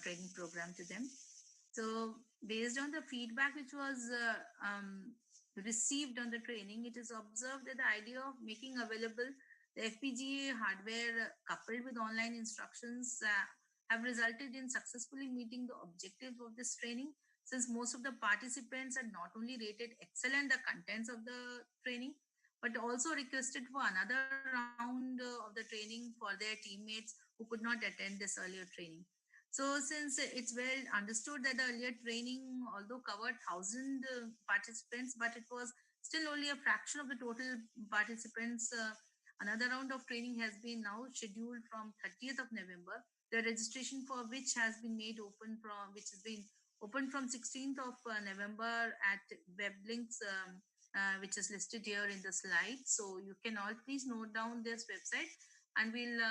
training program to them. So, based on the feedback which was received on the training, it is observed that the idea of making available the FPGA hardware coupled with online instructions have resulted in successfully meeting the objectives of this training. Since most of the participants had not only rated excellent the contents of the training, but also requested for another round of the training for their teammates who could not attend this earlier training. So, since it's well understood that the earlier training, although covered 1,000 participants, but it was still only a fraction of the total participants. Another round of training has been now scheduled from 30th of November. The registration for which has been made open from which has been open from 16th of November at web links, which is listed here in the slide. So you can all please note down this website, and we'll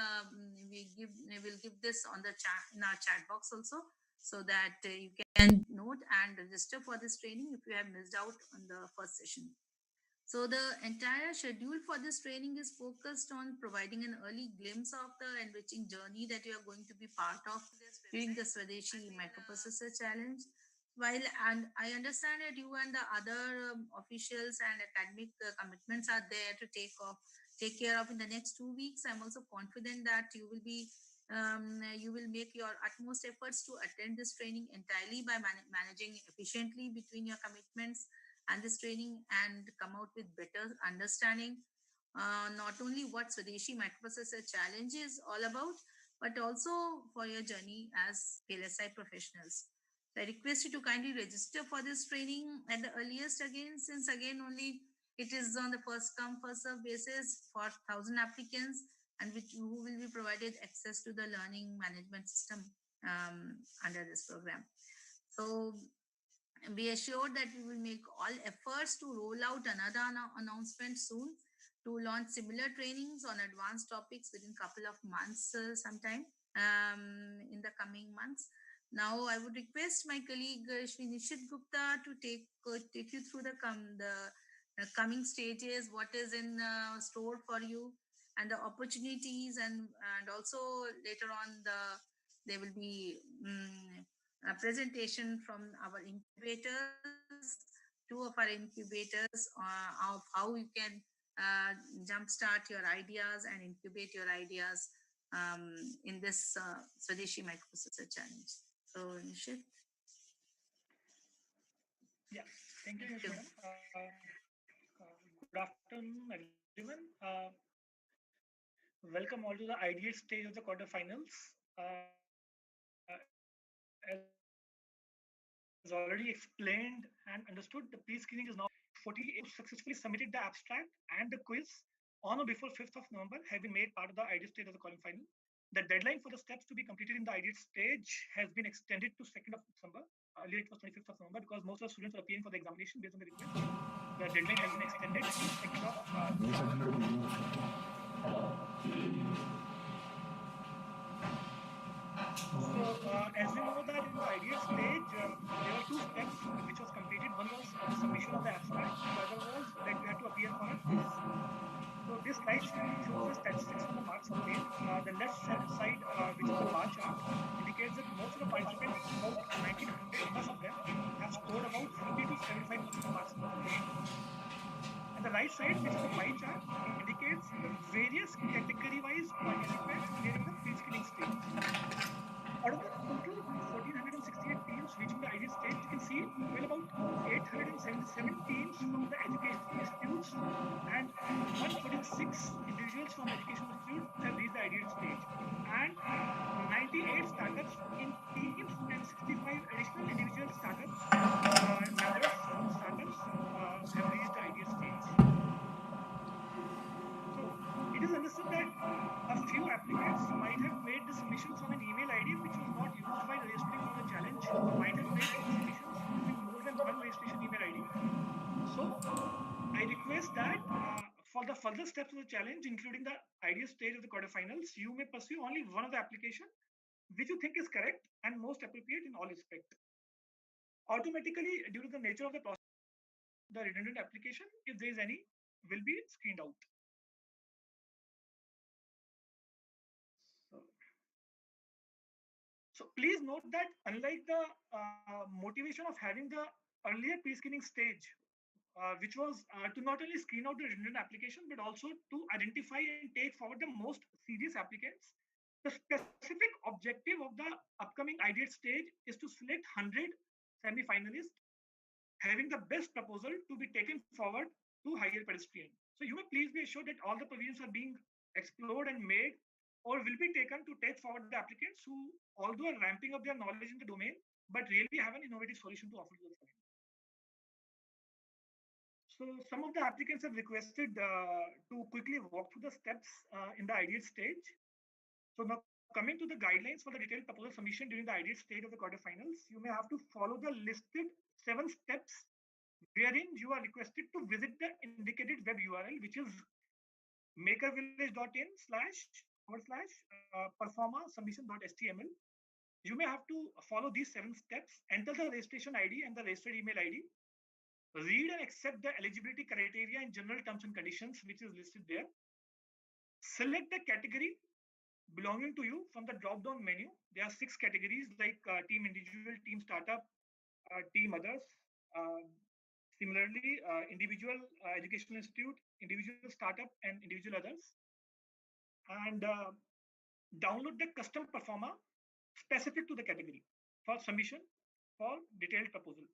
give this on the chat in our chat box also, so that you can note and register for this training if you have missed out on the first session. So the entire schedule for this training is focused on providing an early glimpse of the enriching journey that you are going to be part of during the Swadeshi Microprocessor Challenge. While and I understand that you and the other officials and academic commitments are there to take care of in the next 2 weeks, I'm also confident that you will make your utmost efforts to attend this training entirely by managing efficiently between your commitments and this training, and come out with better understanding not only what Swadeshi Microprocessor Challenge is all about, but also for your journey as PLSI professionals. So I request you to kindly register for this training at the earliest again, since again only it is on the first come first serve basis for 1,000 applicants, and which who will be provided access to the learning management system under this program. So be assured that we will make all efforts to roll out another announcement soon to launch similar trainings on advanced topics within couple of months sometime in the coming months. Now, I would request my colleague Shri Nishit Gupta to take you through the coming stages, what is in store for you, and the opportunities, and also later on there will be a presentation from our incubators, two of our incubators, of how you can jumpstart your ideas and incubate your ideas in this Swadeshi Microprocessor Challenge. So, Nishit. Yeah, thank you so much, madam. Good afternoon, everyone. Welcome all to the ideate stage of the quarterfinals. As already explained and understood, the pre-screening is now complete. 48 who successfully submitted the abstract and the quiz on or before 5th of November have been made part of the ideate stage of the calling final. The deadline for the steps to be completed in the ideate stage has been extended to 2nd of December. Earlier it was 25th of November because most of the students were appearing for the examination based on the request. The deadline has been extended to 2nd of December. So, as we know that in the ideate stage, there were two steps which was completed. One was the submission of the abstract, and the other was that you had to appear for a quiz. So this slide shows the statistics on the marks obtained. The left side, which is the bar chart, indicates that most of the participants, about 1900 plus of them, have scored about 50 to 75% of marks in the quiz. And the right side, which is the pie chart, indicates the various category-wise participants clearing the pre-screening stage. Out of the total 1,468 teams reaching the ideal stage, you can see well about 877 teams from the educational institutes and 146 individuals from educational institutes have reached the ideal stage. And 98 startups in teams and 65 additional individual startups, members from the startups have reached the ideal stage. So it is understood that a few applicants might have made the submissions on an email ID which was not used while registering for the challenge, or might have made submissions using more than one registration email ID. So I request that for the further steps of the challenge, including the ideal stage of the quarterfinals, you may pursue only one of the application which you think is correct and most appropriate in all respect. Automatically, due to the nature of the process, the redundant application, if there is any, will be screened out. So, So please note that unlike the motivation of having the earlier pre-screening stage, which was to not only screen out the redundant application, but also to identify and take forward the most serious applicants. The specific objective of the upcoming ideate stage is to select 100 semi-finalists having the best proposal to be taken forward to higher pedestrian. So you may please be assured that all the provisions are being explored and made or will be taken to take forward the applicants who, although are ramping up their knowledge in the domain, but really have an innovative solution to offer to the client. So some of the applicants have requested to quickly walk through the steps in the ideate stage. So now coming to the guidelines for the detailed proposal submission during the ideate stage of the quarterfinals, you may have to follow the listed 7 steps wherein you are requested to visit the indicated web URL, which is makervillage.in / performa submission.html. You may have to follow these 7 steps, enter the registration ID and the registered email ID, read and accept the eligibility criteria and general terms and conditions, which is listed there. Select the category belonging to you from the drop down menu. There are 6 categories like team individual, team startup, team others. Similarly, individual educational institute, individual startup, and individual others. And download the custom performer specific to the category for submission for detailed proposal.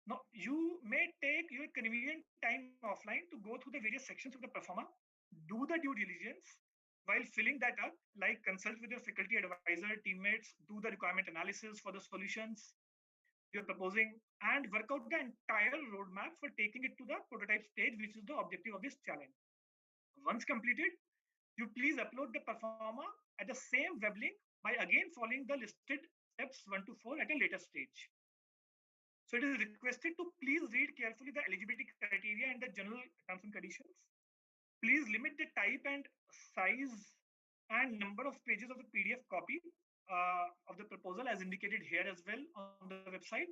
Now, you may take your convenient time offline to go through the various sections of the performer, do the due diligence while filling that up, like consult with your faculty advisor, teammates, do the requirement analysis for the solutions you're proposing, and work out the entire roadmap for taking it to the prototype stage, which is the objective of this challenge. Once completed, you please upload the performer at the same web link by again following the listed steps 1 to 4 at a later stage. So it is requested to please read carefully the eligibility criteria and the general terms and conditions. Please limit the type and size and number of pages of the PDF copy of the proposal as indicated here as well on the website.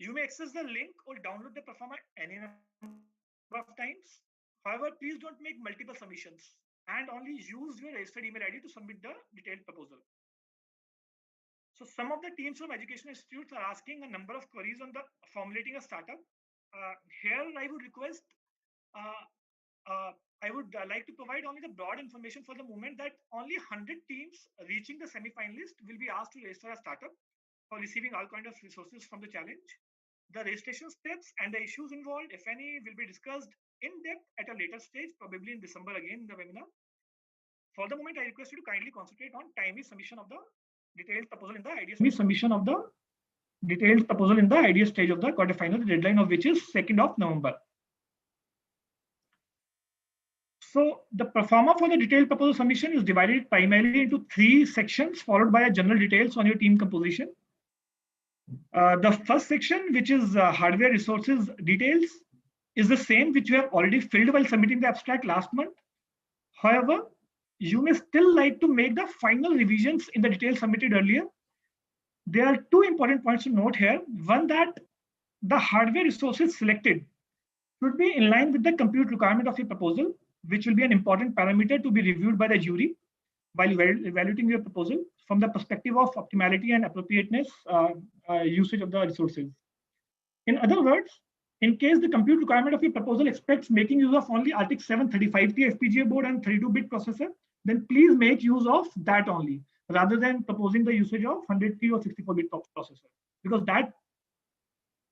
You may access the link or download the performer any number of times. However, please don't make multiple submissions and only use your registered email ID to submit the detailed proposal. So some of the teams from educational institutes are asking a number of queries on the formulating a startup. Here I would request, uh, I would like to provide only the broad information for the moment that only 100 teams reaching the semi-finalist will be asked to register a startup for receiving all kinds of resources from the challenge. The registration steps and the issues involved, if any, will be discussed in depth at a later stage, probably in December again in the webinar. For the moment, I request you to kindly concentrate on timely submission of the detailed proposal in the idea submission of the detailed proposal in the idea stage of the quarterfinal, the deadline of which is 2nd of November. So the performer for the detailed proposal submission is divided primarily into 3 sections, followed by a general details on your team composition. The first section, which is hardware resources details, is the same which you have already filled while submitting the abstract last month. However, you may still like to make the final revisions in the details submitted earlier. There are 2 important points to note here. One, that the hardware resources selected should be in line with the compute requirement of your proposal, which will be an important parameter to be reviewed by the jury while evaluating your proposal from the perspective of optimality and appropriateness usage of the resources. In other words, in case the compute requirement of your proposal expects making use of only RTX 735T FPGA board and 32-bit processor, then please make use of that only, rather than proposing the usage of 100T or 64-bit processor, because that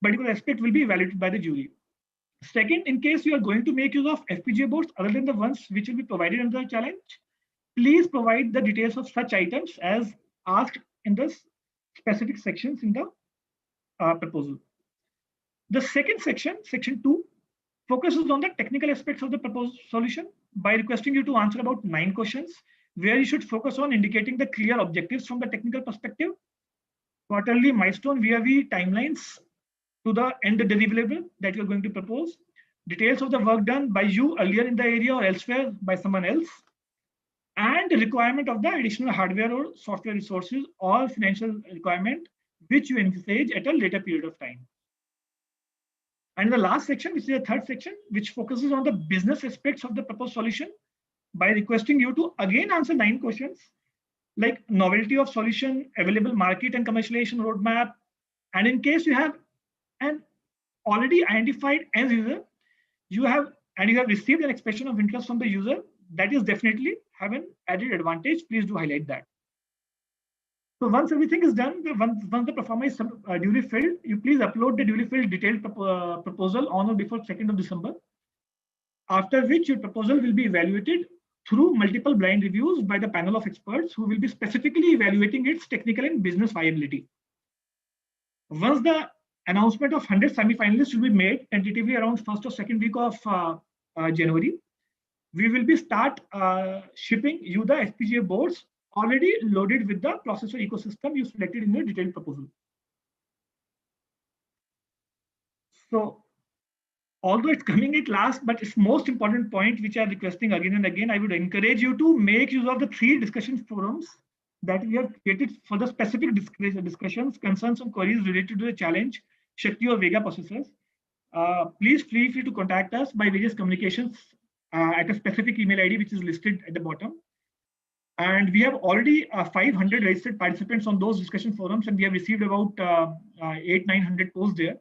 particular aspect will be evaluated by the jury. Second, in case you are going to make use of FPGA boards other than the ones which will be provided in the challenge, please provide the details of such items as asked in the specific sections in the proposal. The second section, section 2, focuses on the technical aspects of the proposed solution by requesting you to answer about 9 questions, where you should focus on indicating the clear objectives from the technical perspective, quarterly milestone VRV timelines to the end deliverable that you're going to propose, details of the work done by you earlier in the area or elsewhere by someone else, and the requirement of the additional hardware or software resources or financial requirement which you envisage at a later period of time. And the last section, which is the third section, which focuses on the business aspects of the proposed solution by requesting you to again answer 9 questions, like novelty of solution, available market and commercialization roadmap. And in case you have an already identified end user, you have received an expression of interest from the user, that is definitely have an added advantage. Please do highlight that. So once everything is done, once the performer is duly filled, you please upload the duly filled detailed proposal on or before 2nd of December. After which your proposal will be evaluated through multiple blind reviews by the panel of experts who will be specifically evaluating its technical and business viability. Once the announcement of 100 semi-finalists will be made tentatively around first or second week of January, we will be start shipping you the FPGA boards already loaded with the processor ecosystem you selected in your detailed proposal. So although it's coming at last, but it's most important point which I'm requesting again and again, I would encourage you to make use of the 3 discussion forums that we have created for the specific discussions, concerns and queries related to the challenge, Shakti or Vega processors. Please feel free to contact us by various communications at a specific email ID which is listed at the bottom. And we have already 500 registered participants on those discussion forums, and we have received about 800-900 posts there.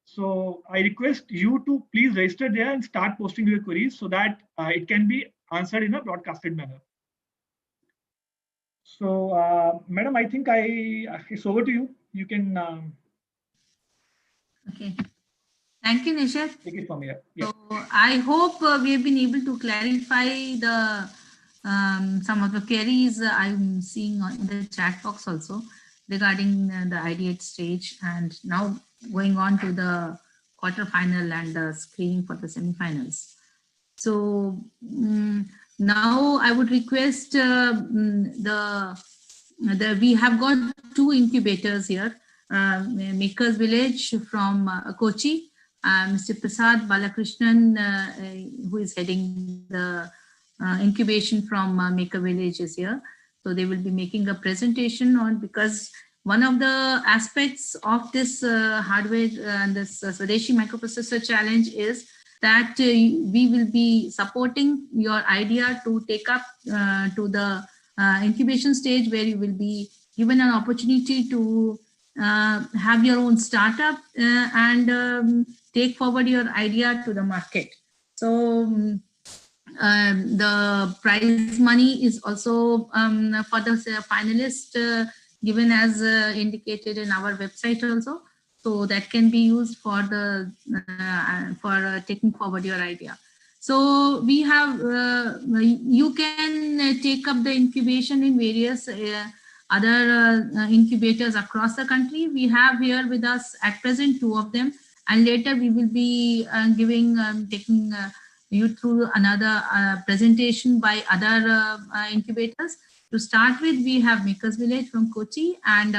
So I request you to please register there and start posting your queries so that it can be answered in a broadcasted manner. So, Madam, I think it's over to you. You can. Okay. Thank you, Nishad. Take it from here. Yeah. So I hope we have been able to clarify the some of the queries I'm seeing in the chat box also regarding the ideate stage, and now going on to the quarterfinal and the screening for the semifinals. So now I would request we have got 2 incubators here, Makers Village from Kochi, Mr. Prasad Balakrishnan, who is heading the incubation from Maker Village is here. So they will be making a presentation on, because one of the aspects of this hardware and this Swadeshi microprocessor challenge is that we will be supporting your idea to take up to the incubation stage, where you will be given an opportunity to have your own startup and take forward your idea to the market. So the prize money is also for the finalist given as indicated in our website also. So that can be used for the taking forward your idea. So we have you can take up the incubation in various other incubators across the country. We have here with us at present 2 of them, and later we will be taking you through another presentation by other incubators. To start with, we have Makers Village from Kochi and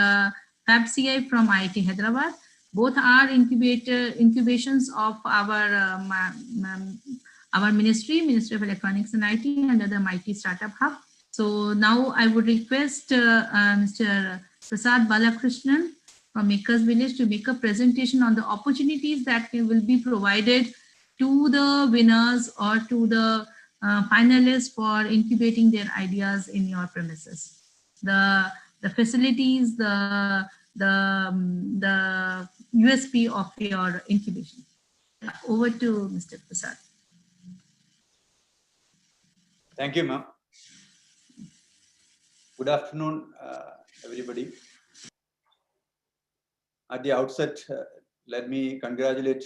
FabCI from IIT Hyderabad. Both are incubations of our Ministry of Electronics and IT under the Mighty Startup Hub. So now I would request Mr. Prasad Balakrishnan from Makers Village to make a presentation on the opportunities that will be provided to the winners or to the finalists for incubating their ideas in your premises. The facilities, the USP of your incubation. Over to Mr. Prasad. Thank you, ma'am. Good afternoon, everybody. At the outset, let me congratulate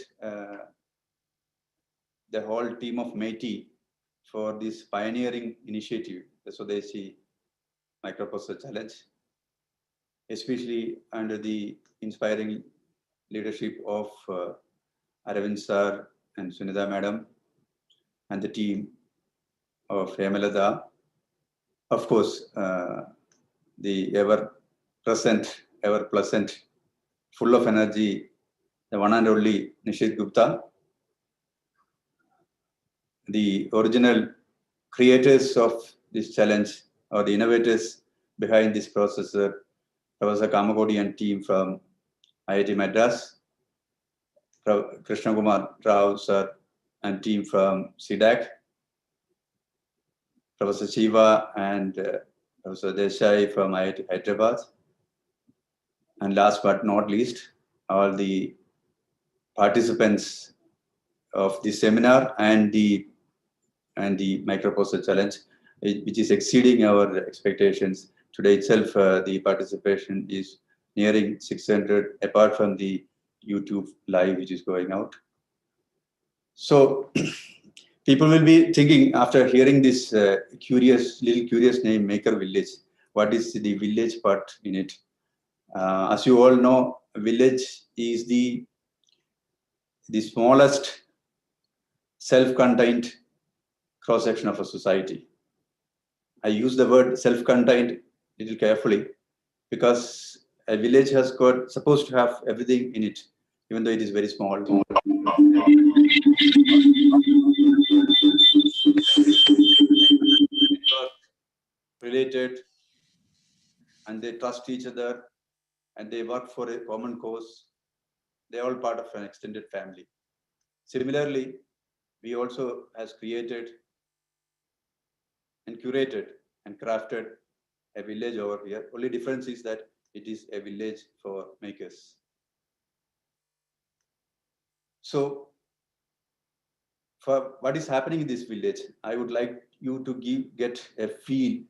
the whole team of MIT for this pioneering initiative, the Swadeshi Microprocessor Challenge, especially under the inspiring leadership of Aravind sir and Sunitha madam and the team of Hemalata. Of course, the ever-present, ever-pleasant, full of energy, the one and only Nishit Gupta, the original creators of this challenge, or the innovators behind this processor, Professor Kamakodi and team from IIT Madras, Krishna Kumar Rao sir and team from CDAC, Professor Shiva and Professor Desai from IIT Hyderabad, and last but not least, all the participants of the seminar and the Microprocessor Challenge, which is exceeding our expectations. Today itself, the participation is nearing 600, apart from the YouTube live, which is going out. So people will be thinking, after hearing this little curious name, Maker Village, what is the village part in it? As you all know, village is the smallest self-contained cross-section of a society. I use the word self-contained a little carefully because a village has got supposed to have everything in it, even though it is very small. Related, and they trust each other, and they work for a common cause. They are all part of an extended family. Similarly, we also has created and curated and crafted a village over here. Only difference is that it is a village for makers. So for what is happening in this village, I would like you to get a feel,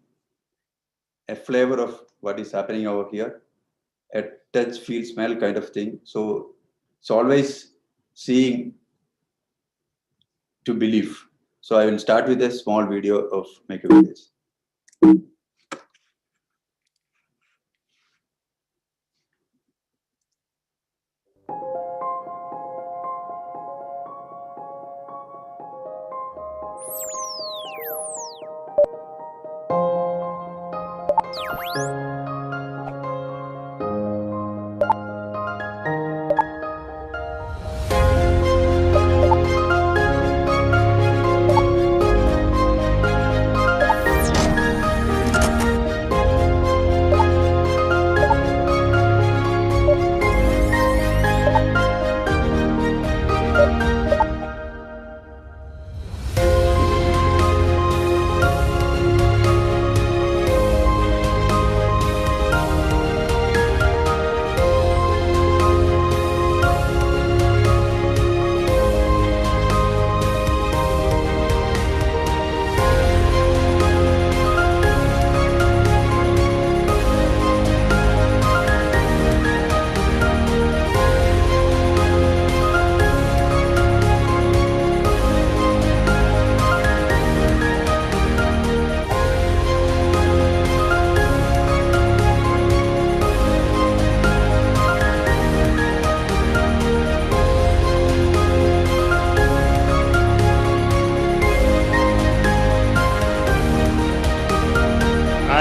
a flavor of what is happening over here, a touch, feel, smell kind of thing. So it's always seeing to believe. So I will start with a small video of Make a Village.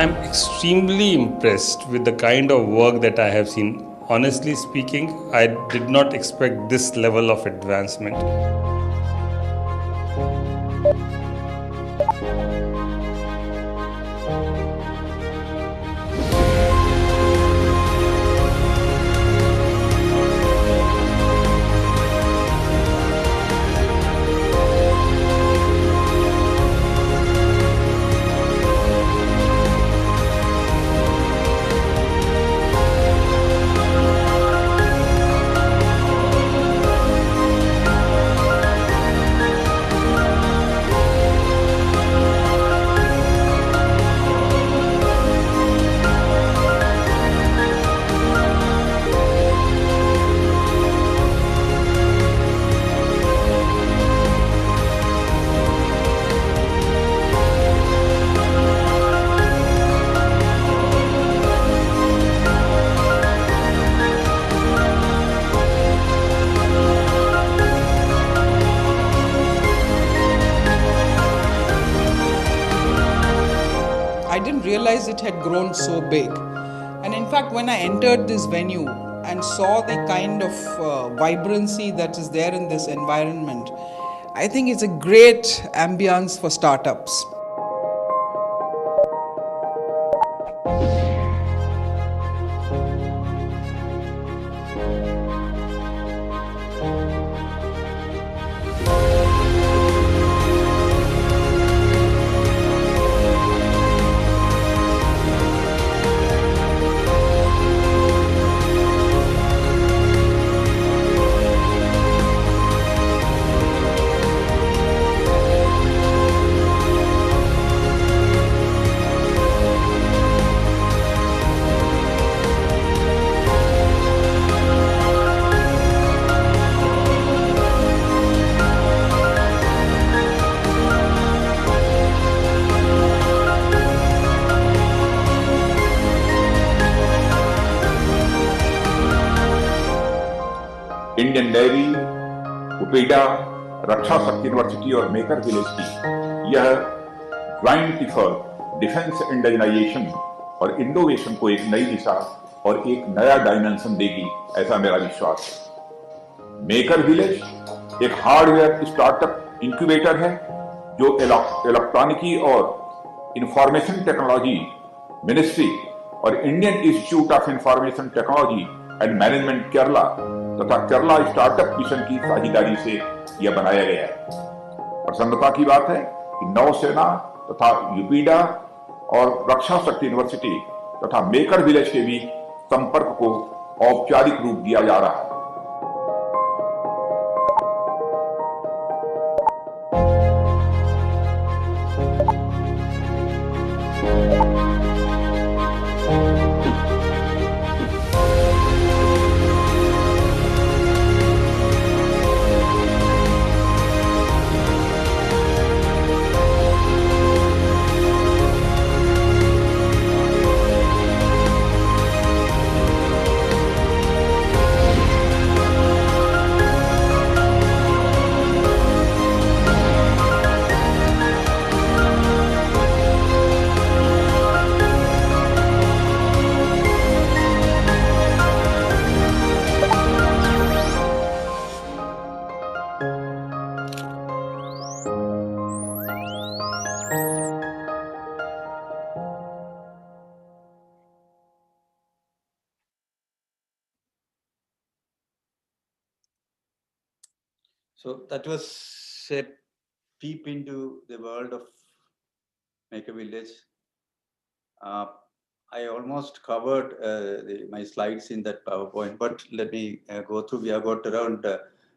I am extremely impressed with the kind of work that I have seen. Honestly speaking, I did not expect this level of advancement. I didn't realize it had grown so big. And in fact, when I entered this venue and saw the kind of vibrancy that is there in this environment, I think it's a great ambience for startups. Navy, UPEIDA, Raksha Shakti university और maker village की यह joint effort defence indigenisation और innovation को एक नई दिशा और एक नया डायमेंशन देगी, ऐसा मेरा विश्वास है। मेकर विलेज एक हार्डवेयर स्टार्टअप इंक्यूबेटर है जो इलेक्ट्रॉनिकी और इंफॉर्मेशन टेक्नोलॉजी मिनिस्ट्री और Indian institute of information technology and management Kerala तथा केरला स्टार्टअप मिशन की साझेदारी से यह बनाया गया है। प्रसन्नता की बात है कि नौसेना तथा यूपीडा और रक्षा शक्ति यूनिवर्सिटी तथा मेकर विलेज के बीच संपर्क को औपचारिक रूप दिया जा रहा है। So that was a peep into the world of Maker Village. Uh, I almost covered my slides in that PowerPoint, but let me go through. We have got around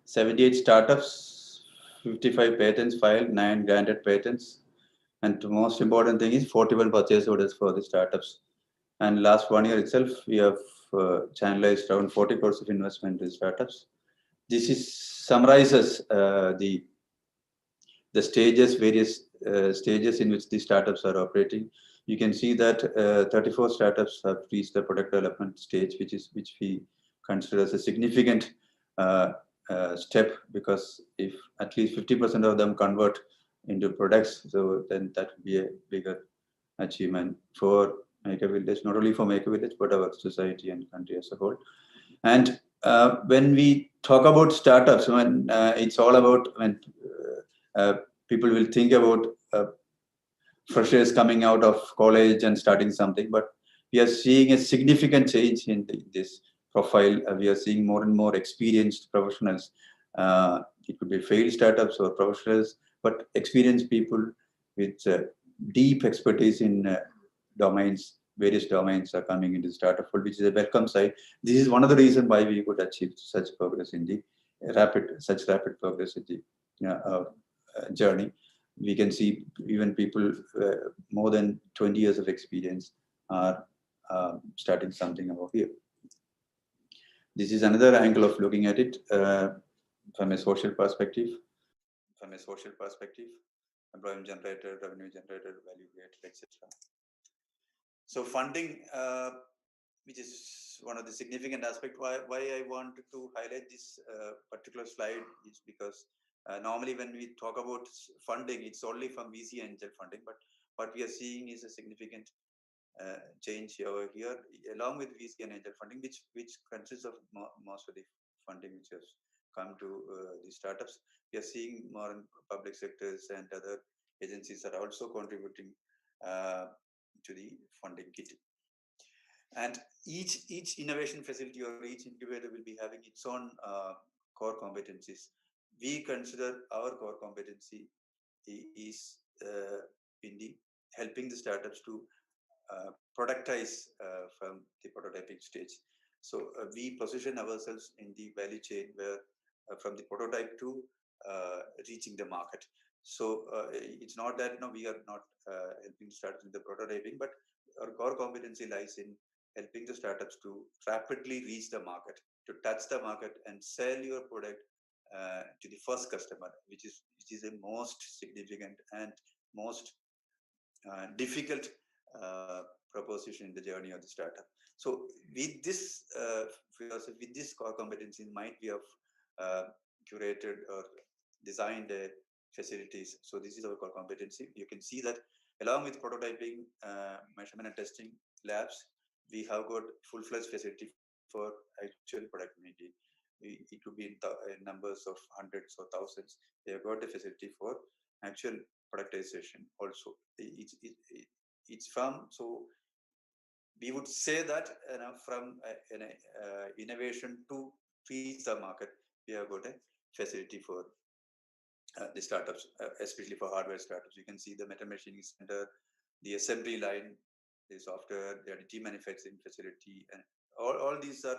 78 startups, 55 patents filed, 9 granted patents. And the most important thing is 41 purchase orders for the startups. And last 1 year itself, we have channelized around 40 crores of investment in startups. This is summarizes the stages, various stages in which the startups are operating. You can see that 34 startups have reached the product development stage, which we consider as a significant step, because if at least 50% of them convert into products, so then that would be a bigger achievement for Maker Village, not only for Maker Village, but our society and country as a whole. And when we talk about startups, when it's all about when people will think about freshers coming out of college and starting something, but we are seeing a significant change in this profile. We are seeing more and more experienced professionals. It could be failed startups or professionals, but experienced people with deep expertise in domains, various domains are coming into the startup world, which is a welcome side. This is one of the reasons why we could achieve such progress in the such rapid progress in the journey. We can see even people more than 20 years of experience are starting something over here. This is another angle of looking at it from a social perspective. Employment generator, revenue generator, value creator, etc. So funding, which is one of the significant aspects. Why I wanted to highlight this particular slide is because normally when we talk about funding, it's only from VC and angel funding, but what we are seeing is a significant change over here, along with VC and angel funding, which consists of most of the funding which has come to the startups. We are seeing more in public sectors and other agencies are also contributing to the funding kit. And each innovation facility or each incubator will be having its own core competencies. We consider our core competency is in the helping the startups to productize from the prototyping stage. So we position ourselves in the value chain where from the prototype to reaching the market. So it's not that we are not helping startups with the prototyping, but our core competency lies in helping the startups to rapidly reach the market, to touch the market and sell your product to the first customer, which is the most significant and most difficult proposition in the journey of the startup. So with this philosophy, with this core competency in mind, we have curated or designed facilities. So this is our core competency. You can see that along with prototyping, measurement and testing labs, we have got full-fledged facility for actual product making. It could be in numbers of hundreds or thousands. We have got a facility for actual productization also. It's from, so we would say that from innovation to reach the market, we have got a facility for the startups, especially for hardware startups. You can see the metal machining center, the assembly line, the software, the additive manufacturing facility, and all these are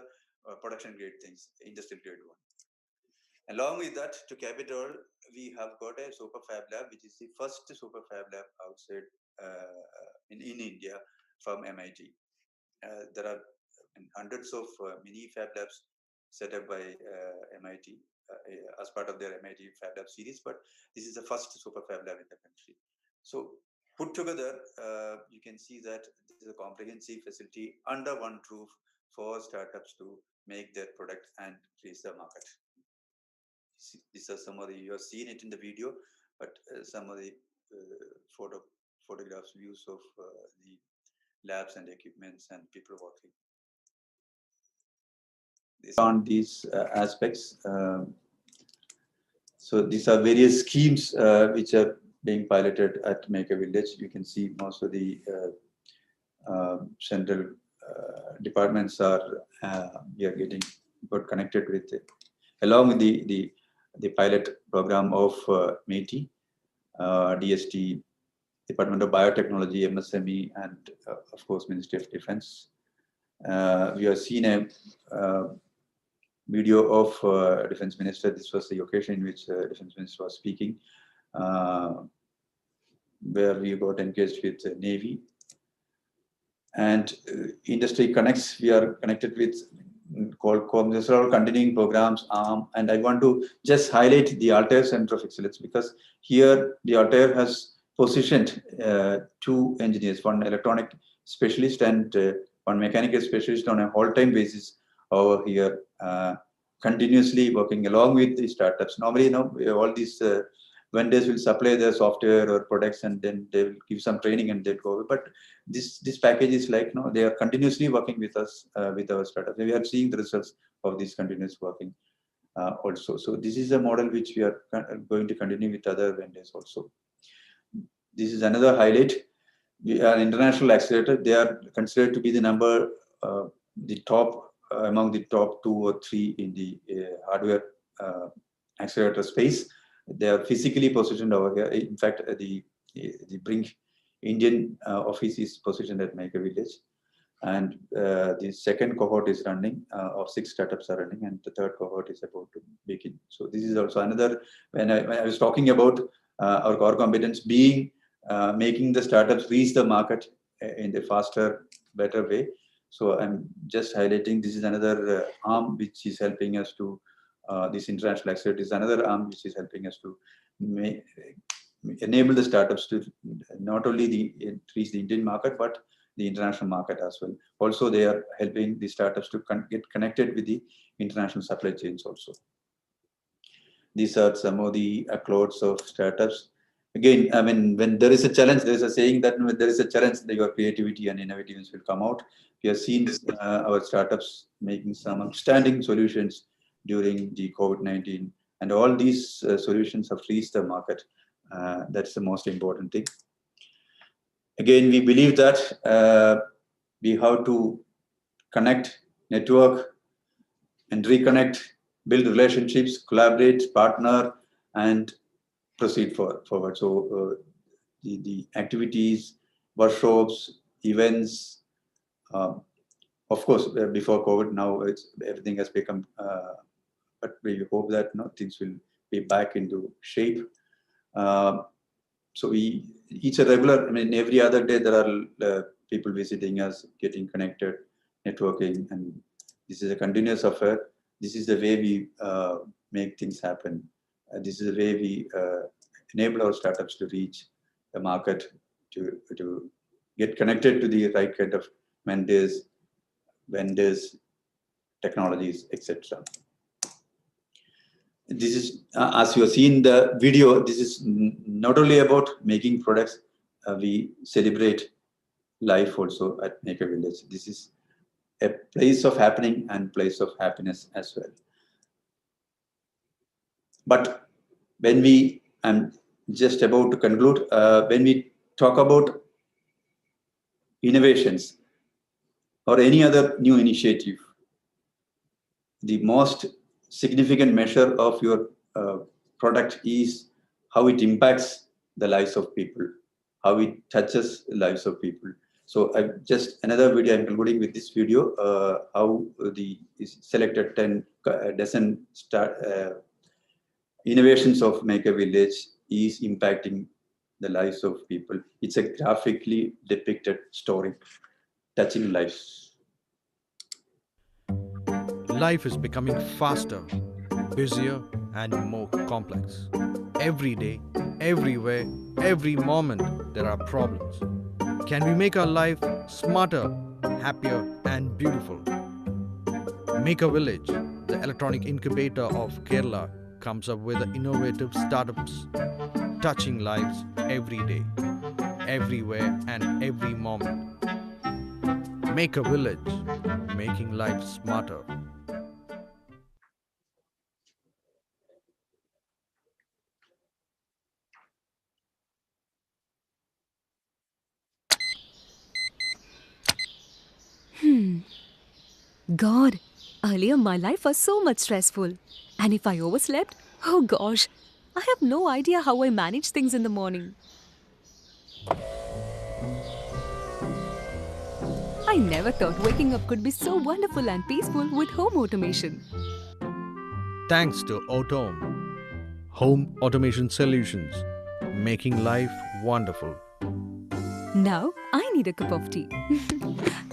production grade things, industrial grade one. Along with that, to cap it all, we have got a super fab lab, which is the first super fab lab outside in India from MIT. There are hundreds of mini fab labs set up by MIT as part of their MIT Fab Lab series, but this is the first super fab lab in the country. So put together, you can see that this is a comprehensive facility under one roof for startups to make their product and reach the market. These are some of the, you have seen it in the video, but some of the photographs, views of the labs and equipments and people working. On these aspects. So these are various schemes which are being piloted at Maker Village. You can see most of the central departments are we are getting got connected with it, along with the pilot program of METI, DST, Department of Biotechnology, MSME, and of course Ministry of Defense. We have seen a video of Defense Minister. This was the occasion in which Defense Minister was speaking, where we got engaged with Navy. And Industry Connects, we are connected with Qualcomm. These are all continuing programs, and I want to just highlight the Altair Center of Excellence, because here the Altair has positioned two engineers, one electronic specialist and one mechanical specialist on a whole-time basis over here, continuously working along with the startups. Normally, you know, all these vendors will supply their software or products, and then they will give some training and they'll go over. But this package is like, you know, they are continuously working with us, with our startups. We are seeing the results of this continuous working also. So this is a model which we are going to continue with other vendors also. This is another highlight. We are an international accelerator. They are considered to be the number, the top, among the top 2 or 3 in the hardware accelerator space. They are physically positioned over here. In fact, the Brink Indian office is positioned at Maker Village, and the second cohort is running, of 6 startups are running, and the third cohort is about to begin. So this is also another, when I was talking about our core competence being making the startups reach the market in the faster, better way. So I'm just highlighting, this is another arm which is helping us to, this international accelerator is another arm which is helping us to enable the startups to not only reach the Indian market, but the international market as well. Also, they are helping the startups to get connected with the international supply chains also. These are some of the clouds of startups. Again, I mean, when there is a challenge, there is a saying that when there is a challenge, your creativity and innovativeness will come out. We have seen our startups making some outstanding solutions during the COVID-19, and all these solutions have reached the market. That's the most important thing. Again, we believe that we have to connect, network, and reconnect, build relationships, collaborate, partner, and proceed forward. So the activities, workshops, events, of course, before COVID, now everything has become, but we hope that things will be back into shape. So each a regular, I mean, every other day there are people visiting us, getting connected, networking, and this is a continuous affair. This is the way we make things happen. This is the way we enable our startups to reach the market, to get connected to the right kind of vendors, technologies, etc. this is, as you have seen the video, this is not only about making products. We celebrate life also at Maker Village. This is a place of happening and place of happiness as well. But when we, I'm just about to conclude, when we talk about innovations or any other new initiative, the most significant measure of your product is how it impacts the lives of people, how it touches the lives of people. So just another video, I'm concluding with this video, how the selected 10 dozen innovations of Maker Village is impacting the lives of people. It's a graphically depicted story, touching lives. Life is becoming faster, busier, and more complex. Every day, everywhere, every moment, there are problems. Can we make our life smarter, happier, and beautiful? Maker Village, the electronic incubator of Kerala, comes up with innovative startups touching lives every day, everywhere, and every moment. Maker Village, making life smarter. God, earlier my life was so much stressful. And if I overslept, oh gosh, I have no idea how I manage things in the morning. I never thought waking up could be so wonderful and peaceful with home automation. Thanks to Autom, home automation solutions, making life wonderful. Now I need a cup of tea.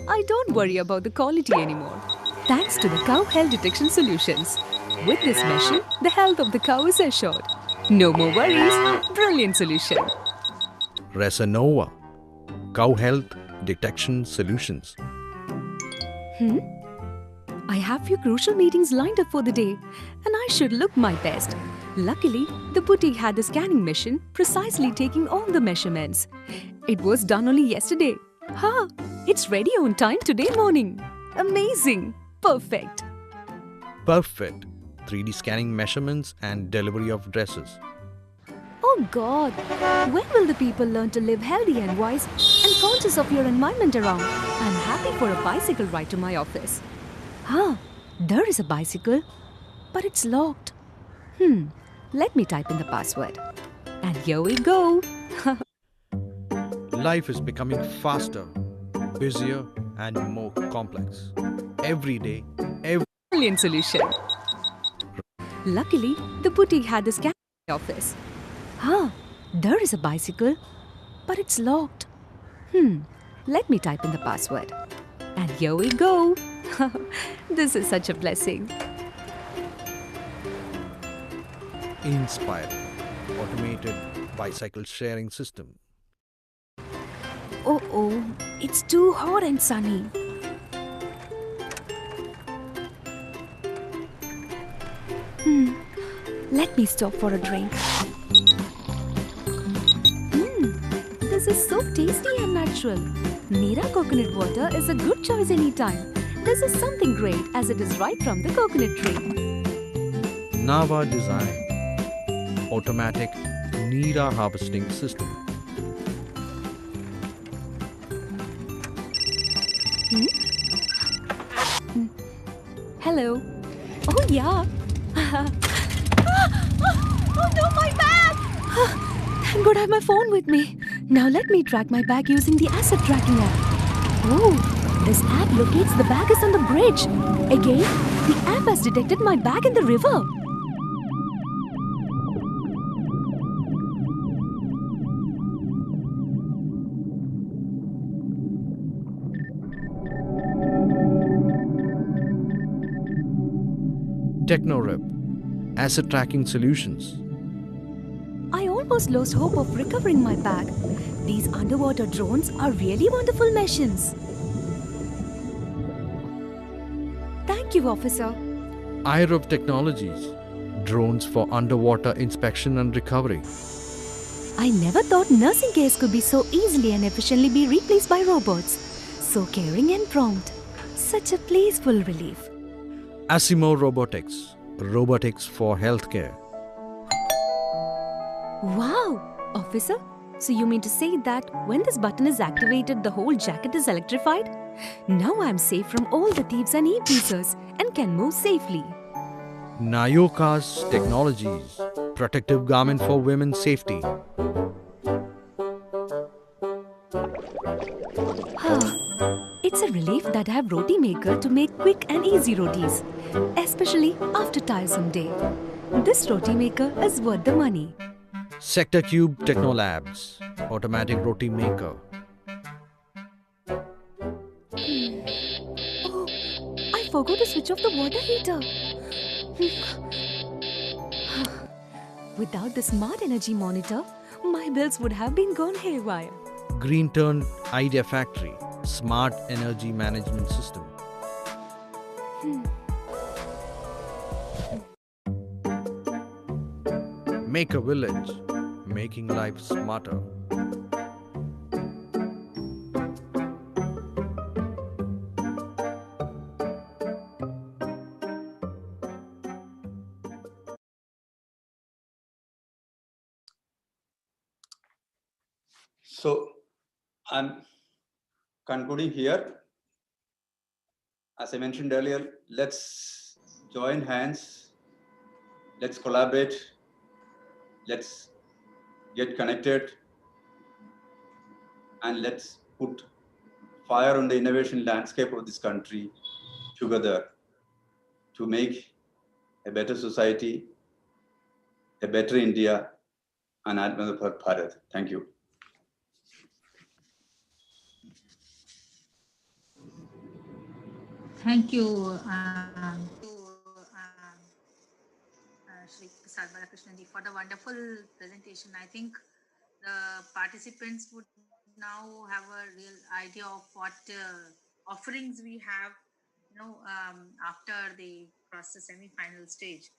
I don't worry about the quality anymore. Thanks to the cow health detection solutions. With this machine, the health of the cow is assured. No more worries. Brilliant solution. Resanova, cow health detection solutions. I have few crucial meetings lined up for the day, and I should look my best. Luckily, the boutique had the scanning machine precisely taking all the measurements. It was done only yesterday. It's ready on time today morning. Amazing. Perfect. Perfect 3D scanning measurements and delivery of dresses. Oh God, when will the people learn to live healthy and wise and conscious of your environment around? I'm happy for a bicycle ride to my office. There is a bicycle, but it's locked. Let me type in the password. And here we go. Life is becoming faster, busier, and more complex. Every day, every Brilliant solution. Luckily, the boutique had the scan office. There is a bicycle, but it's locked. Let me type in the password. And here we go. This is such a blessing. Inspire, automated bicycle sharing system. Oh, it's too hot and sunny. Let me stop for a drink. This is so tasty and natural. Neera coconut water is a good choice anytime. This is something great as it is right from the coconut tree. Nava Design, automatic Neera harvesting system. Hello. Oh yeah. Oh no, my bag! Thank God I have my phone with me. Now let me track my bag using the asset tracking app. Oh, this app locates the bag is on the bridge. Again, the app has detected my bag in the river. TechnoRep, asset tracking solutions. I almost lost hope of recovering my bag. These underwater drones are really wonderful machines. Thank you, officer. IROV Technologies, drones for underwater inspection and recovery. I never thought nursing cares could be so easily and efficiently be replaced by robots. So caring and prompt. Such a blissful relief. Asimo Robotics, robotics for healthcare. Wow! Officer, so you mean to say that when this button is activated, the whole jacket is electrified? Now I'm safe from all the thieves and e-breezers and can move safely. Nayoka's Technologies, protective garment for women's safety. It's a relief that I have roti maker to make quick and easy rotis, especially after tiresome day. This roti maker is worth the money. Sector Cube Technolabs, automatic roti maker. Oh, I forgot to switch off the water heater. Without the smart energy monitor, my bills would have been gone haywire. Green Turn Idea Factory, smart energy management system. Make a village, making life smarter. So I'm concluding here. As I mentioned earlier, let's join hands, let's collaborate, let's get connected, and let's put fire on the innovation landscape of this country together to make a better society, a better India, and Atmanirbhar Bharat. Thank you. Thank you, Shri Prasad Balakrishnan ji, for the wonderful presentation. I think the participants would now have a real idea of what offerings we have, after they cross the semi-final stage.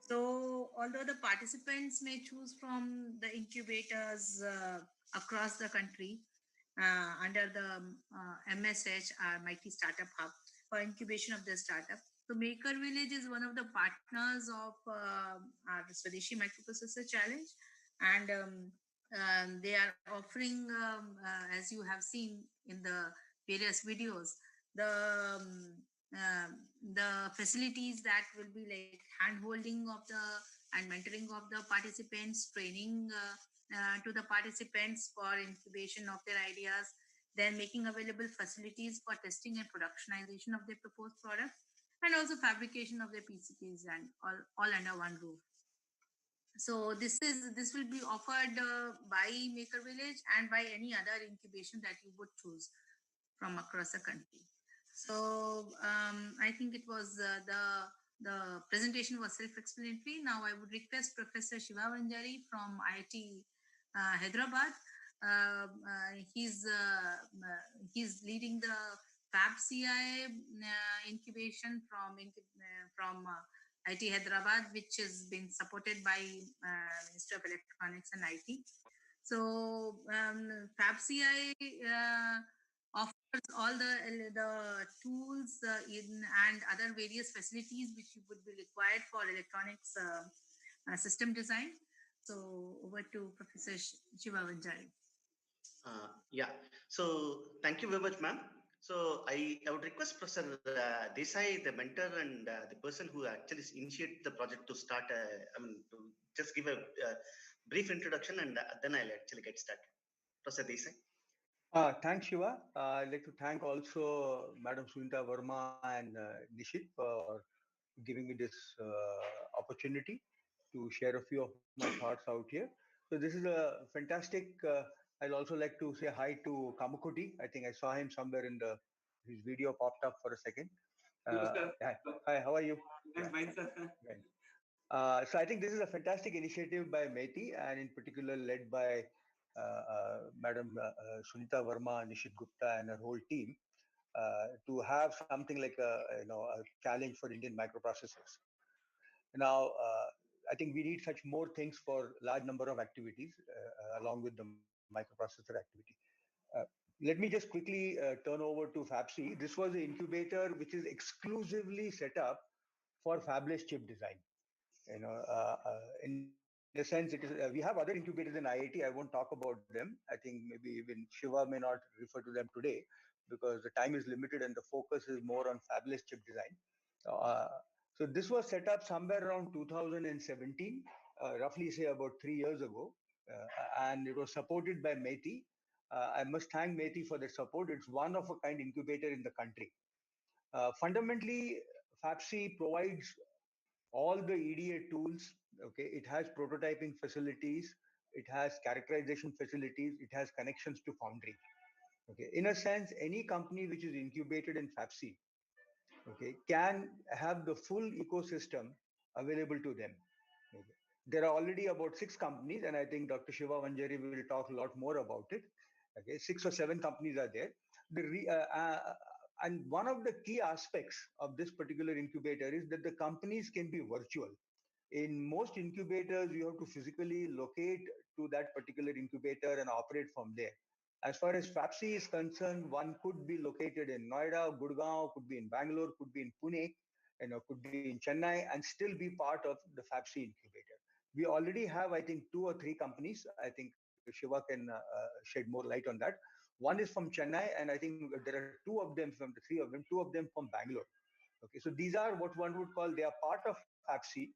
So, although the participants may choose from the incubators across the country under the MSH, Mighty Startup Hub, for incubation of the startup. So, Maker Village is one of the partners of our Swadeshi Microprocessor Challenge, and they are offering, as you have seen in the various videos, the um, the facilities that will be like hand holding of the and mentoring of the participants, training to the participants for incubation of their ideas, then making available facilities for testing and productionization of their proposed product, and also fabrication of their PCBs, and all under one roof. So this will be offered by Maker Village and by any other incubation that you would choose from across the country. So I think it was the presentation was self-explanatory. Now I would request Professor Shiva Vanjari from IIT Hyderabad. He's leading the Fab CI incubation from IIT Hyderabad, which has been supported by Ministry of Electronics and IT. So Fab CI offers all the tools and other various facilities which would be required for electronics system design. So over to Professor Shiva Vanjari. Yeah. So thank you very much, ma'am. So I would request Professor Desai, the mentor and the person who actually initiated the project to start, to just give a brief introduction, and then I'll actually get started. Professor Desai. Thanks, Shiva. I'd like to thank also Madam Sunita Verma and Nishit for giving me this opportunity to share a few of my thoughts out here. So this is a fantastic. I'll also like to say hi to Kamakoti. I think I saw him somewhere in the his video popped up for a second. Hi, how are you? Yeah. Right. So I think this is a fantastic initiative by METI and in particular led by Madam Sunita Verma, Nishit Gupta, and her whole team to have something like a challenge for Indian microprocessors. Now, I think we need such more things for large number of activities along with the microprocessor activity. Uh, Let me just quickly turn over to FABC. This was an incubator which is exclusively set up for fabless chip design. In a sense, it is. We have other incubators in IIT. I won't talk about them. I think maybe even Shiva may not refer to them today because the time is limited and the focus is more on fabless chip design. Uh, so this was set up somewhere around 2017, roughly say about 3 years ago, and it was supported by METI. I must thank METI for the support. It's one of a kind incubator in the country. Fundamentally, FAPSI provides all the EDA tools. Okay, it has prototyping facilities, it has characterization facilities, it has connections to foundry. Okay, in a sense, any company which is incubated in FAPSI, okay, can have the full ecosystem available to them. Okay. There are already about 6 companies, and I think Dr. Shiva Vanjari will talk a lot more about it. Okay, 6 or 7 companies are there. And one of the key aspects of this particular incubator is that the companies can be virtual. In most incubators, you have to physically locate to that particular incubator and operate from there. As far as FAPSI is concerned, one could be located in Noida, Gurgaon, could be in Bangalore, could be in Pune, could be in Chennai, and still be part of the FAPSI incubator. We already have, I think, 2 or 3 companies. I think Shiva can shed more light on that. One is from Chennai, and I think there are 2 of them from the 3 of them, 2 of them from Bangalore. Okay, so these are what one would call they are part of FAPSI.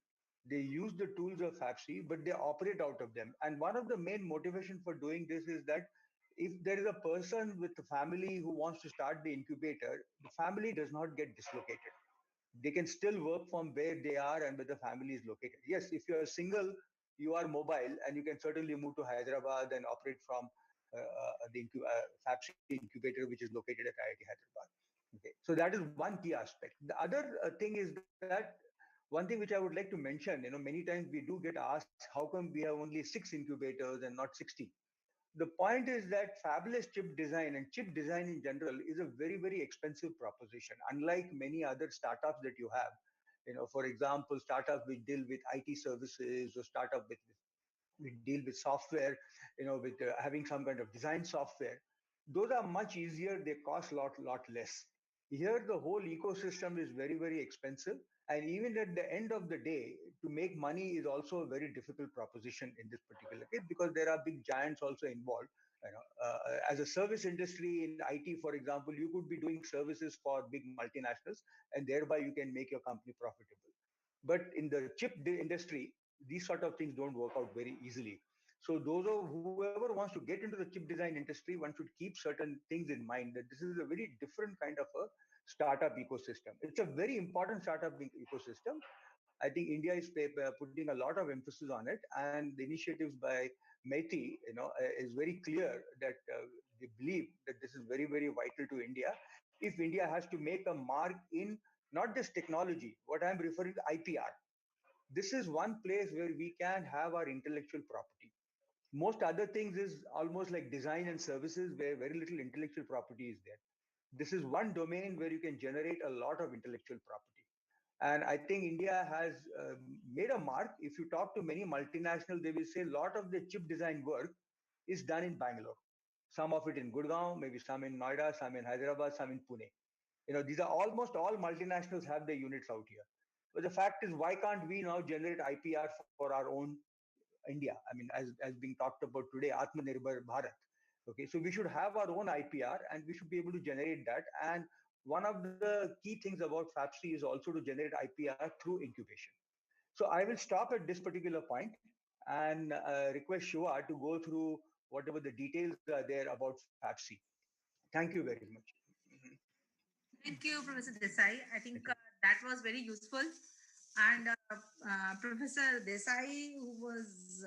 They use the tools of FAPSI, but they operate out of them. And one of the main motivation for doing this is that if there is a person with a family who wants to start the incubator, the family does not get dislocated. They can still work from where they are and where the family is located. Yes, if you're single, you are mobile and you can certainly move to Hyderabad and operate from FAPSI incubator, which is located at IIT Hyderabad. Okay, so that is one key aspect. The other thing is that one thing which I would like to mention, many times we do get asked, how come we have only 6 incubators and not 60? The point is that fabulous chip design and chip design in general is a very, very expensive proposition, unlike many other startups that you have. For example, startups which deal with IT services or startup with we deal with software, with having some kind of design software. Those are much easier. They cost lot less. Here, the whole ecosystem is very, very expensive. And even at the end of the day, to make money is also a very difficult proposition in this particular case because there are big giants also involved. As a service industry in IT, for example, you could be doing services for big multinationals and thereby you can make your company profitable. But in the chip industry, these sort of things don't work out very easily. So whoever wants to get into the chip design industry, one should keep certain things in mind that this is a very different kind of a startup ecosystem. It's a very important startup ecosystem. I think India is putting a lot of emphasis on it, and the initiatives by METI, is very clear that they believe that this is very, very vital to India. If India has to make a mark in not just technology, what I'm referring to IPR. This is one place where we can have our intellectual property. Most other things is almost like design and services where very little intellectual property is there. This is one domain where you can generate a lot of intellectual property. And I think India has made a mark. If you talk to many multinationals, they will say a lot of the chip design work is done in Bangalore. Some of it in Gurgaon, maybe some in Noida, some in Hyderabad, some in Pune. These are almost all multinationals have their units out here. But the fact is, why can't we now generate IPR for our own India? I mean, as being talked about today, Atmanirbhar Bharat. Okay, so we should have our own IPR and we should be able to generate that. And one of the key things about FAPSI is also to generate IPR through incubation. So I will stop at this particular point and request Shiva to go through whatever the details are there about FAPSI. Thank you very much. Thank you, Professor Desai. I think Thank you. that was very useful. And Professor Desai, who was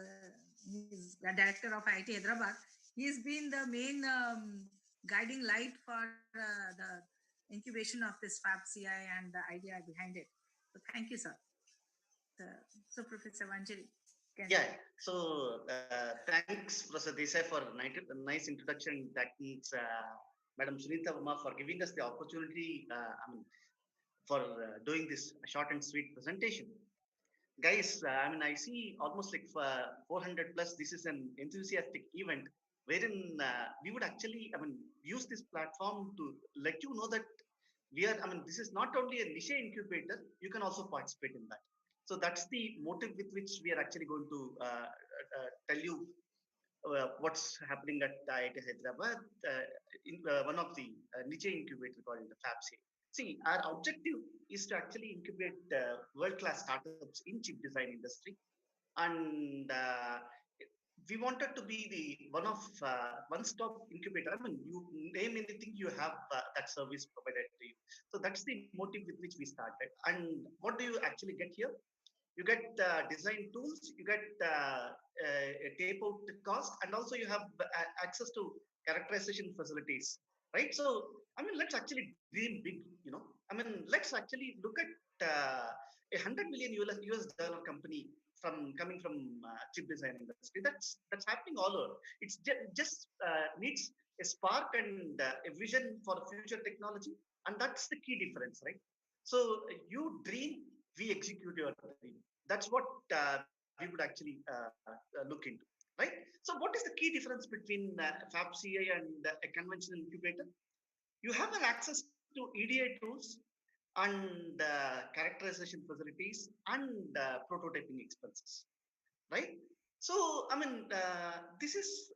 he's the director of IIT Hyderabad, he's been the main guiding light for the incubation of this FABCI and the idea behind it. So thank you, sir. So, so Professor Vanjari. Yeah. So thanks, Professor Desai, for a nice introduction. That means Madam Sunita Verma for giving us the opportunity. For doing this short and sweet presentation. Guys, I see almost like 400 plus. This is an enthusiastic event wherein we would actually, use this platform to let you know that this is not only a niche incubator, you can also participate in that. So that's the motive with which we are actually going to tell you what's happening at IIT Hyderabad, one of the niche incubator called the FABC. See, our objective is to actually incubate world-class startups in chip design industry, and we wanted to be the one-stop incubator. You name anything, you have that service provided to you. So that's the motive with which we started. And what do you actually get here? You get design tools, you get a tape out cost, and also you have access to characterization facilities, right? So let's actually dream big, let's actually look at a 100 million US dollar company coming from chip design industry. That's happening all over. It's just needs a spark and a vision for future technology, and that's the key difference, right? So you dream, we execute your dream. That's what we would actually look into, right? So what is the key difference between FabCI and a conventional incubator? You have an access to EDA tools and characterization facilities and prototyping expenses, right? So this is,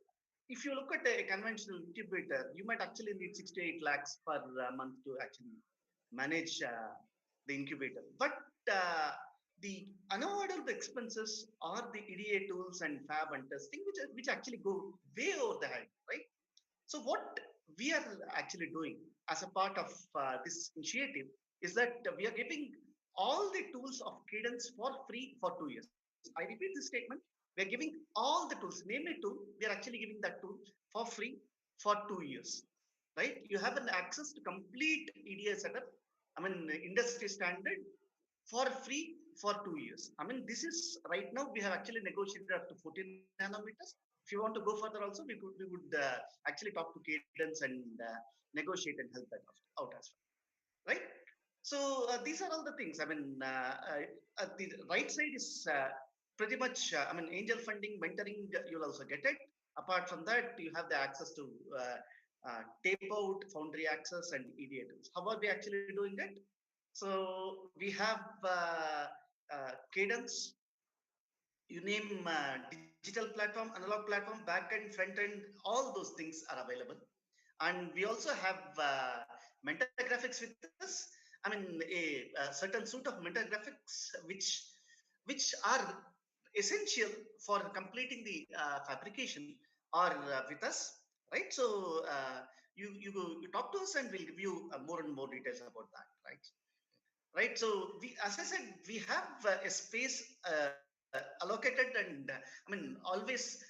if you look at a conventional incubator, you might actually need 6 to 8 lakhs per month to actually manage the incubator. But uh, the unavoidable expenses are the EDA tools and fab and testing, which actually go way over the head, right? So what we are actually doing as a part of this initiative is that we are giving all the tools of Cadence for free for 2 years. I repeat this statement. We are giving all the tools, name a tool, we are actually giving that tool for free for 2 years, right? You have an access to complete EDA setup, industry standard, for free for 2 years. This is right now we have actually negotiated up to 14 nanometers. If you want to go further, also we would actually talk to Cadence and negotiate and help that out as well, right? So these are all the things. At the right side is pretty much. Angel funding, mentoring. You'll also get it. Apart from that, you have the access to tape out, foundry access, and EDA tools. How are we actually doing it? So we have Cadence, you name digital platform, analog platform, backend, front end, all those things are available. And we also have mentor graphics with us. A certain suite of mentor graphics which are essential for completing the fabrication are with us, right? So you talk to us and we'll give you more and more details about that, right? So we, as I said, we have a space allocated, and always,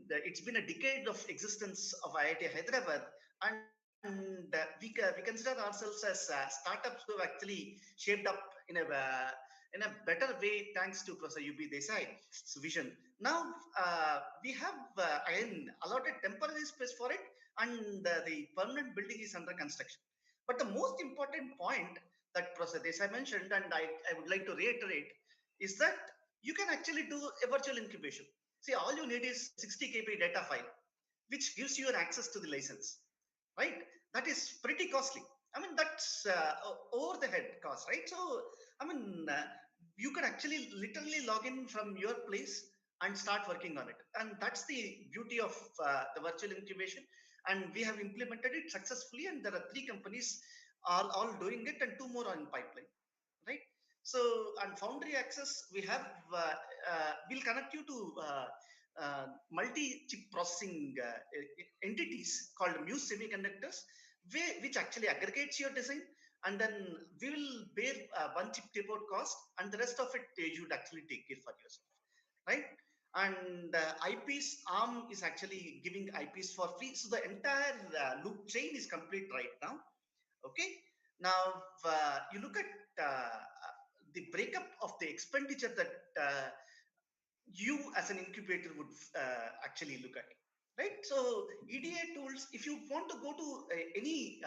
it's been a decade of existence of IIT Hyderabad, and we consider ourselves as startups who have actually shaped up in a better way thanks to Professor UB Desai's vision. Now we have again allotted temporary space for it, and the permanent building is under construction. But the most important point that Professor Desai mentioned, and I would like to reiterate, is that you can actually do a virtual incubation. See, all you need is 60 KB data file, which gives you an access to the license, right? That is pretty costly. That's over the head cost, right? So, I mean, uh, you can actually literally log in from your place and start working on it. And that's the beauty of the virtual incubation. And we have implemented it successfully, and there are 3 companies all doing it, and 2 more on pipeline, right? So, and foundry access, we have, we'll connect you to multi-chip processing entities called Muse Semiconductors, which actually aggregates your design, and then we will bear one chip tape out cost, and the rest of it you would actually take care for yourself, right? And IPs, ARM is actually giving IPs for free, so the entire loop chain is complete right now. Okay, now you look at the breakup of the expenditure that you as an incubator would actually look at, right? So EDA tools, if you want to go to any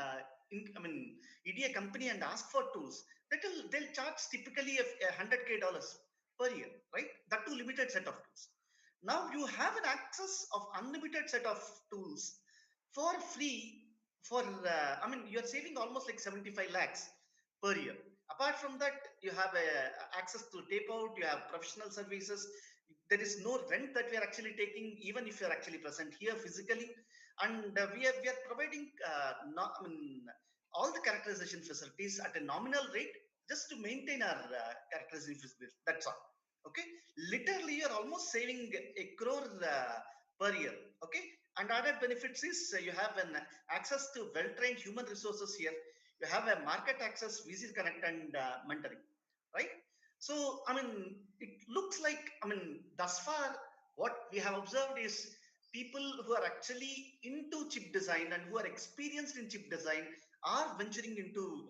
EDA company and ask for tools, they'll charge typically $100K per year, right? That too limited set of tools. Now you have an access of unlimited set of tools for free for, you're saving almost like 75 lakhs per year. Apart from that, you have access to tape out, you have professional services. There is no rent that we are actually taking, even if you're actually present here physically. And we are providing all the characterization facilities at a nominal rate just to maintain our characterization facilities. That's all. Okay, literally you're almost saving a crore per year. Okay, and added benefits is you have an access to well-trained human resources here. You have a market access, VC connect, and mentoring, right? So it looks like, thus far what we have observed is people who are actually into chip design and who are experienced in chip design are venturing into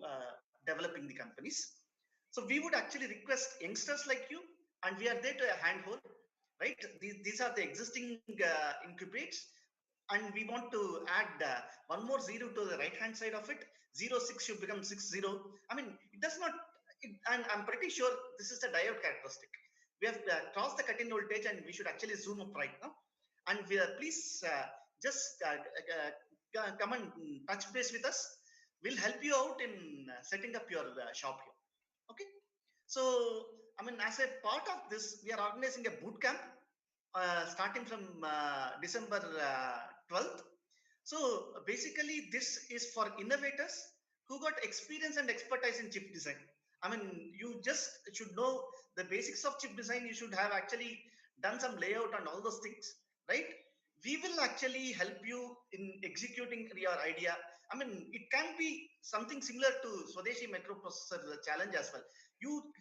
developing the companies. So we would actually request youngsters like you, and we are there to handhold, right? These are the existing incubates, and we want to add one more zero to the right hand side of it. 06 should become 60. It does not, and I'm pretty sure this is the diode characteristic. We have crossed the cutting voltage, and we should actually zoom up right now. And please just come and touch base with us. We'll help you out in setting up your shop here. Okay. So, as a part of this, we are organizing a boot camp starting from December 12th. So, basically, this is for innovators who got experience and expertise in chip design. You just should know the basics of chip design. You should have actually done some layout and all those things, right? We will actually help you in executing your idea. It can be something similar to Swadeshi microprocessor challenge as well. You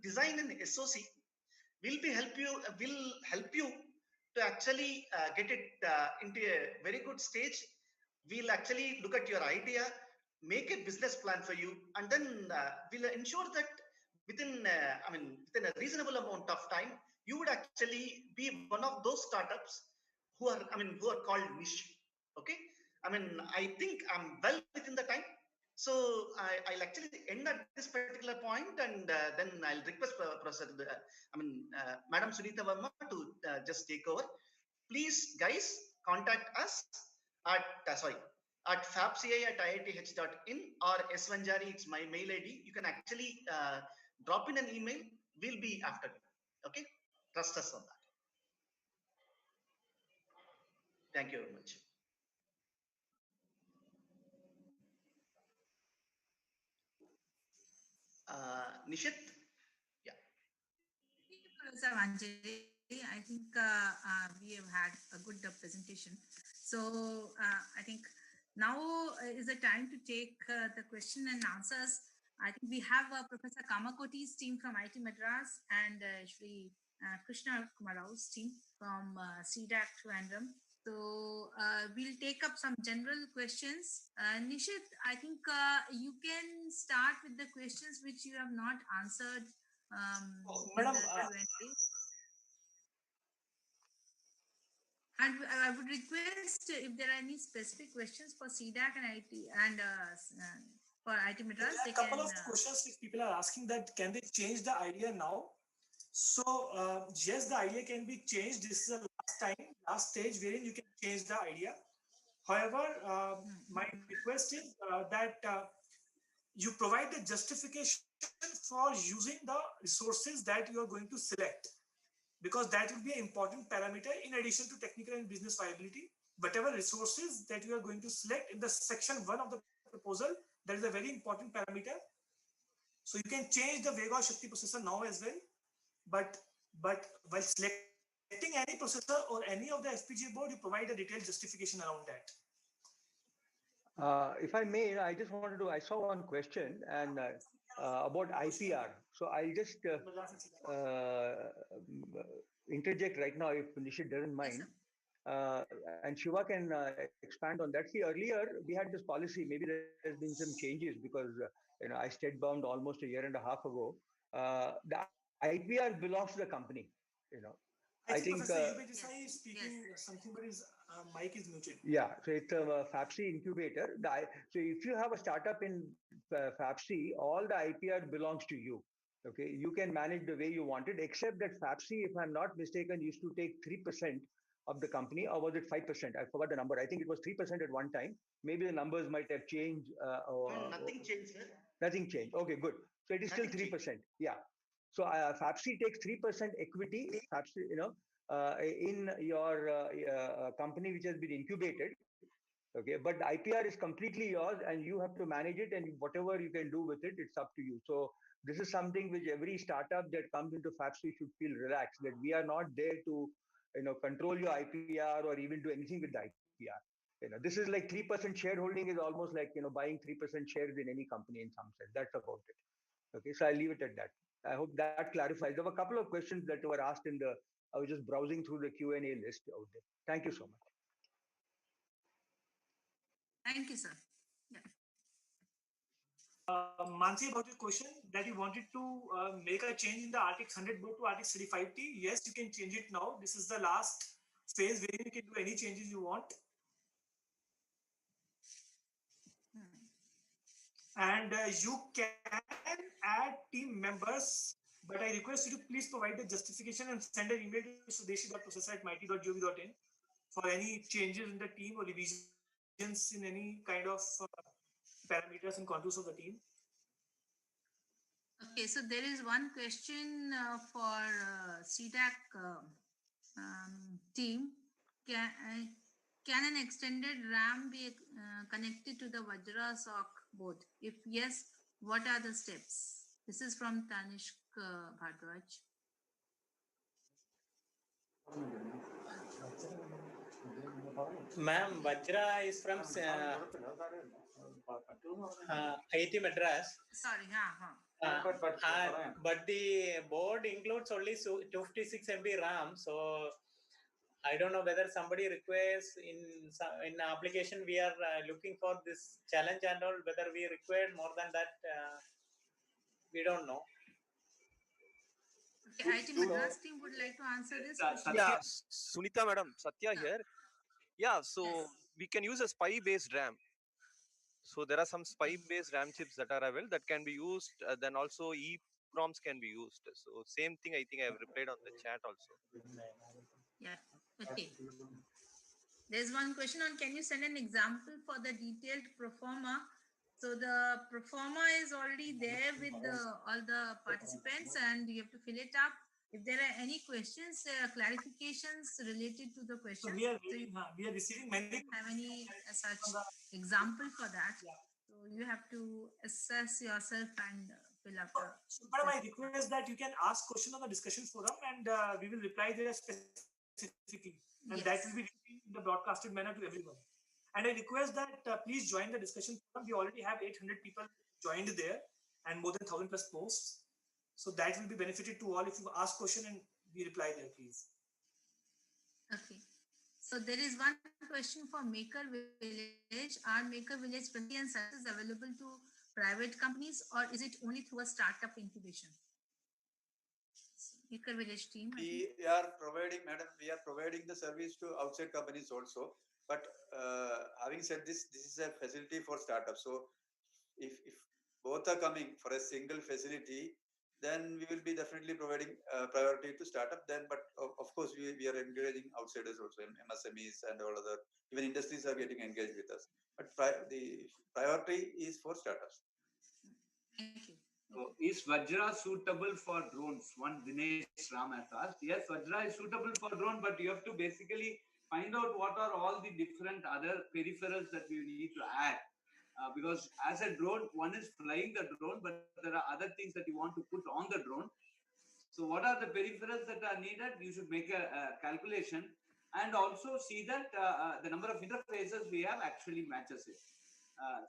design an SoC. Will help you to actually get it into a very good stage. We'll actually look at your idea, make a business plan for you, and then we'll ensure that within a reasonable amount of time, you would actually be one of those startups who are called niche. Okay, I think I'm well within the time, so I'll actually end at this particular point, and then I'll request Professor, Madam Sunita Verma to just take over. Please, guys, contact us at at fabci@iith.in, or svanjari. It's my mail ID. You can actually drop in an email. We'll be after you. Okay, trust us on that. Thank you very much. Nishit, yeah. Thank you, Professor Vanjali. I think we have had a good presentation. So I think now is the time to take the question and answers. I think we have Professor Kamakoti's team from IT Madras and Shri Krishna Kumarau's team from CDAC Trivandrum. So we'll take up some general questions. Nishit, I think you can start with the questions which you have not answered in Madam, the Q&A. And I would request if there are any specific questions for CDAC and IT and for IT There Madras, are they a couple can. of questions which people are asking that can they change the idea now? So yes, the idea can be changed. This is the last stage wherein you can change the idea. However, my request is that you provide the justification for using the resources that you are going to select, because that will be an important parameter in addition to technical and business viability. Whatever resources that you are going to select in the section 1 of the proposal, that is a very important parameter. So you can change the Vega Shakti processor now as well, but while selecting any processor or any of the FPGA board, you provide a detailed justification around that. If I may, I just wanted to, I saw one question and about IPR. So I'll just interject right now if Nishit doesn't mind. And Shiva can expand on that. See, earlier we had this policy, maybe there's been some changes because, I state bound almost a year and a half ago. The IPR belongs to the company, I think Professor Yubedisai is speaking something, but his mic is muted. Yeah, so it's a FAPSI incubator. So if you have a startup in FAPSI, all the IPR belongs to you. Okay, you can manage the way you want it, except that FAPSI, if I'm not mistaken, used to take 3% of the company, or was it 5%? I forgot the number. I think it was 3% at one time. Maybe the numbers might have changed. Nothing changed, sir. Nothing changed. Okay, good. So it is still Nothing changed. 3%. Yeah. So FAPSI takes 3% equity, FAPSI, in your company which has been incubated. Okay, but IPR is completely yours, and you have to manage it, and whatever you can do with it, it's up to you. So this is something which every startup that comes into FAPSI should feel relaxed, that we are not there to, control your IPR or even do anything with the IPR. This is like 3% shareholding is almost like, buying 3% shares in any company in some sense. That's about it. Okay, so I'll leave it at that. I hope that clarifies. There were a couple of questions that were asked I was just browsing through the Q&A list out there. Thank you so much. Thank you, sir. Yeah. Mansi, about your question that you wanted to make a change in the RTX 100 board to RTX 35T. Yes, you can change it now. This is the last phase where you can do any changes you want. And you can add team members, but I request you to please provide the justification and send an email to sudeshi.processor@mighty.gov.in for any changes in the team or revisions in any kind of parameters and contours of the team. Okay, so there is one question for CDAC team. Can an extended RAM be connected to the Vajra SOC board? If yes, what are the steps? This is from Tanishk Bhardwaj. Ma'am, Vajra is from IIT Madras. Sorry, but the board includes only 256 MB RAM. So I don't know whether somebody requires in application we are looking for this challenge and all. Whether we require more than that, we don't know. Okay, IT Madras team would like to answer this question. Yeah, Sunita madam, Satya here. Yeah, so we can use a SPI-based RAM. So there are some SPI-based RAM chips that are available that can be used. Then also EEPROMs can be used. So same thing, I think I have replied on the chat also. Yeah, okay. There's one question on, can you send an example for the detailed proforma? So the proforma is already there with all the participants, and you have to fill it up. If there are any questions, clarifications related to the questions, we are receiving many. Have any such example for that? Yeah. So you have to assess yourself and fill up. So, madam, I request that you can ask question on the discussion forum, and we will reply there specifically, and that will be in the broadcasted manner to everyone. And I request that please join the discussion forum. We already have 800 people joined there, and more than 1,000 plus posts. So that will be benefited to all if you ask question and we reply there, please. Okay. So there is one question for Maker Village. Are Maker Village facility and services available to private companies, or is it only through a startup incubation? Maker Village team. We are providing, madam, we are providing the service to outside companies also. But having said this is a facility for startups. So if both are coming for a single facility, then we will be definitely providing priority to startup. Then, but of course, we are encouraging outsiders also, MSMEs and all other, even industries are getting engaged with us. But the priority is for startups. Thank you. So is Vajra suitable for drones? One Dinesh Ram has asked. Yes, Vajra is suitable for drone, but you have to basically find out what are all the different other peripherals that we need to add. Because as a drone, one is flying the drone, but there are other things that you want to put on the drone. So what are the peripherals that are needed? You should make a calculation and also see that the number of interfaces we have actually matches it.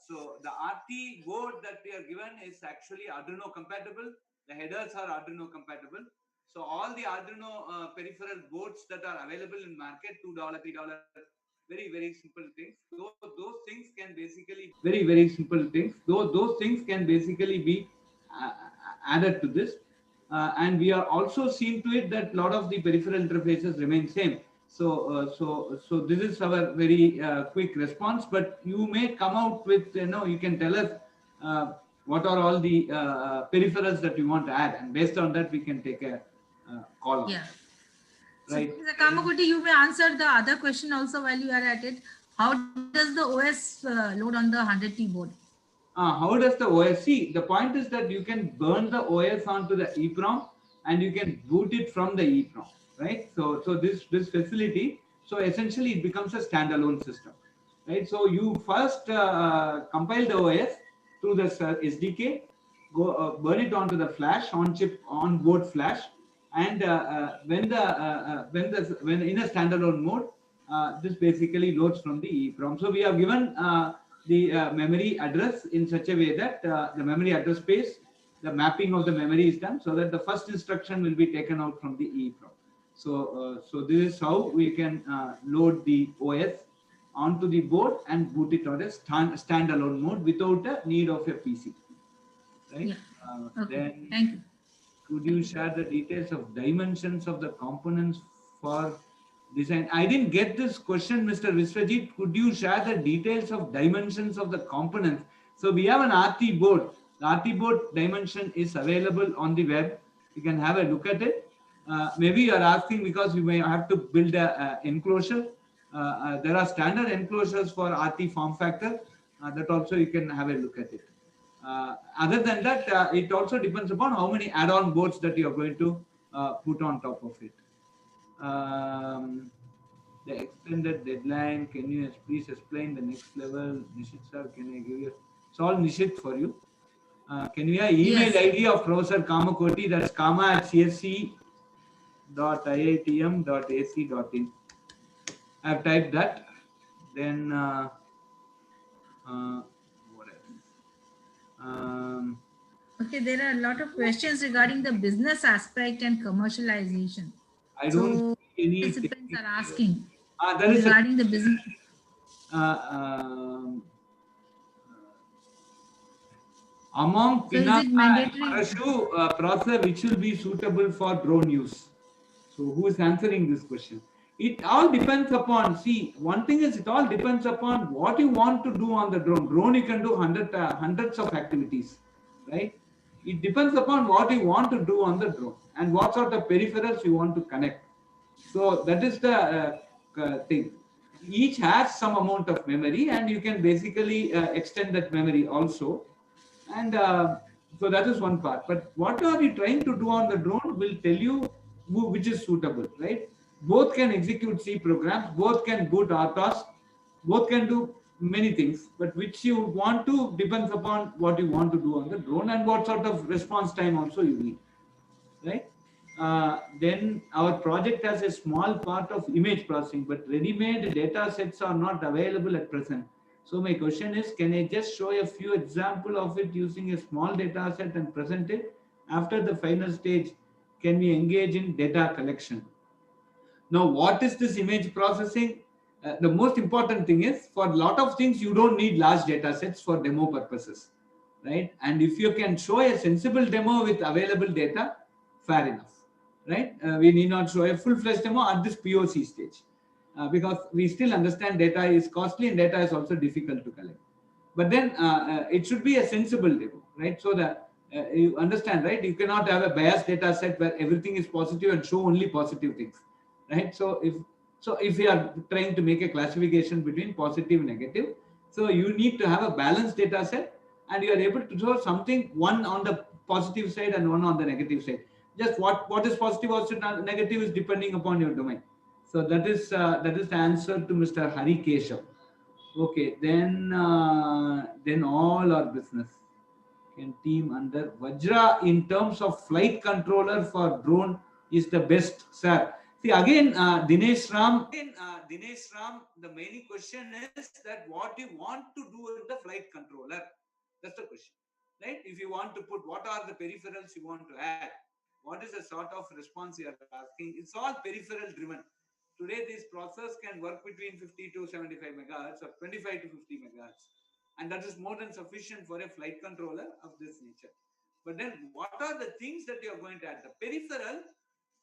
So the RT board that we are given is actually Arduino compatible. The headers are Arduino compatible. So all the Arduino peripheral boards that are available in market, $2, $3, very, very simple things. Those things can basically be added to this. And we are also seeing to it that a lot of the peripheral interfaces remain same. So this is our very quick response. But you may come out with, you can tell us what are all the peripherals that you want to add, and based on that we can take a call on Yeah. that. So, Right. Mr. Kamakoti, you may answer the other question also while you are at it. How does the OS load on the 100T board? How does the OS see? The point is that you can burn the OS onto the EEPROM and you can boot it from the EEPROM, right? So this facility, so essentially it becomes a standalone system, right? So you first compile the OS through the SDK, go burn it onto the flash on chip on board flash, and when in a standalone mode, this basically loads from the EEPROM. So we have given the memory address in such a way that the memory address space, the mapping of the memory is done so that the first instruction will be taken out from the EEPROM. So this is how we can load the OS onto the board and boot it on a standalone mode without a need of a PC. Right? Yeah. Okay. Then Thank you. could you share the details of dimensions of the components for design? I didn't get this question, Mr. Viswajit. Could you share the details of dimensions of the components? So we have an RT board. The RT board dimension is available on the web. You can have a look at it. Maybe you are asking because you may have to build a enclosure. There are standard enclosures for RT form factor. That also you can have a look at it. Other than that, it also depends upon how many add-on boards that you are going to put on top of it. The extended deadline, can you please explain the next level? Nishit sir, can I give you? It's all Nishit for you. Can you have email Yes. ID of Professor Kamakoti? That's kama@csc.iitm.ac.in. I have typed that. Then what else? Okay, there are a lot of questions regarding the business aspect and commercialization. I don't So see any participants are technical. asking There is regarding the business. Among So is Pinaka it and mandatory? Parashu processor which will be suitable for drone use? So who is answering this question? It all depends upon, see, one thing is it all depends upon what you want to do on the drone. Drone you can do hundreds of activities, right? It depends upon what you want to do on the drone and what sort of peripherals you want to connect. So that is the thing. Each has some amount of memory and you can basically extend that memory also. And so that is one part. But what are you trying to do on the drone will tell you which is suitable, right? Both can execute C programs, both can boot RTOS, both can do many things, but which you want to depends upon what you want to do on the drone and what sort of response time also you need, right? Then our project has a small part of image processing, but ready-made data sets are not available at present. So my question is, can I just show a few example of it using a small data set and present it? After the final stage, can we engage in data collection? Now, what is this image processing? The most important thing is for a lot of things, you don't need large data sets for demo purposes, right? And if you can show a sensible demo with available data, fair enough, right? We need not show a full-fledged demo at this POC stage because we still understand data is costly and data is also difficult to collect. But then it should be a sensible demo, right? So that you understand, right? You cannot have a biased data set where everything is positive and show only positive things, right? So if you are trying to make a classification between positive and negative, so you need to have a balanced data set and you are able to show something, one on the positive side and one on the negative side. Just what is positive or negative is depending upon your domain. So that is the answer to Mr. Hari Keshav. Okay, then all our business can team under Vajra in terms of flight controller for drone is the best, sir. See again, Dinesh Ram. The main question is that what you want to do in the flight controller. That's the question, right? If you want to put what are the peripherals you want to add, what is the sort of response you are asking? It's all peripheral driven. Today, this process can work between 50 to 75 megahertz or 25 to 50 megahertz. And that is more than sufficient for a flight controller of this nature. But then what are the things that you are going to add? The peripheral,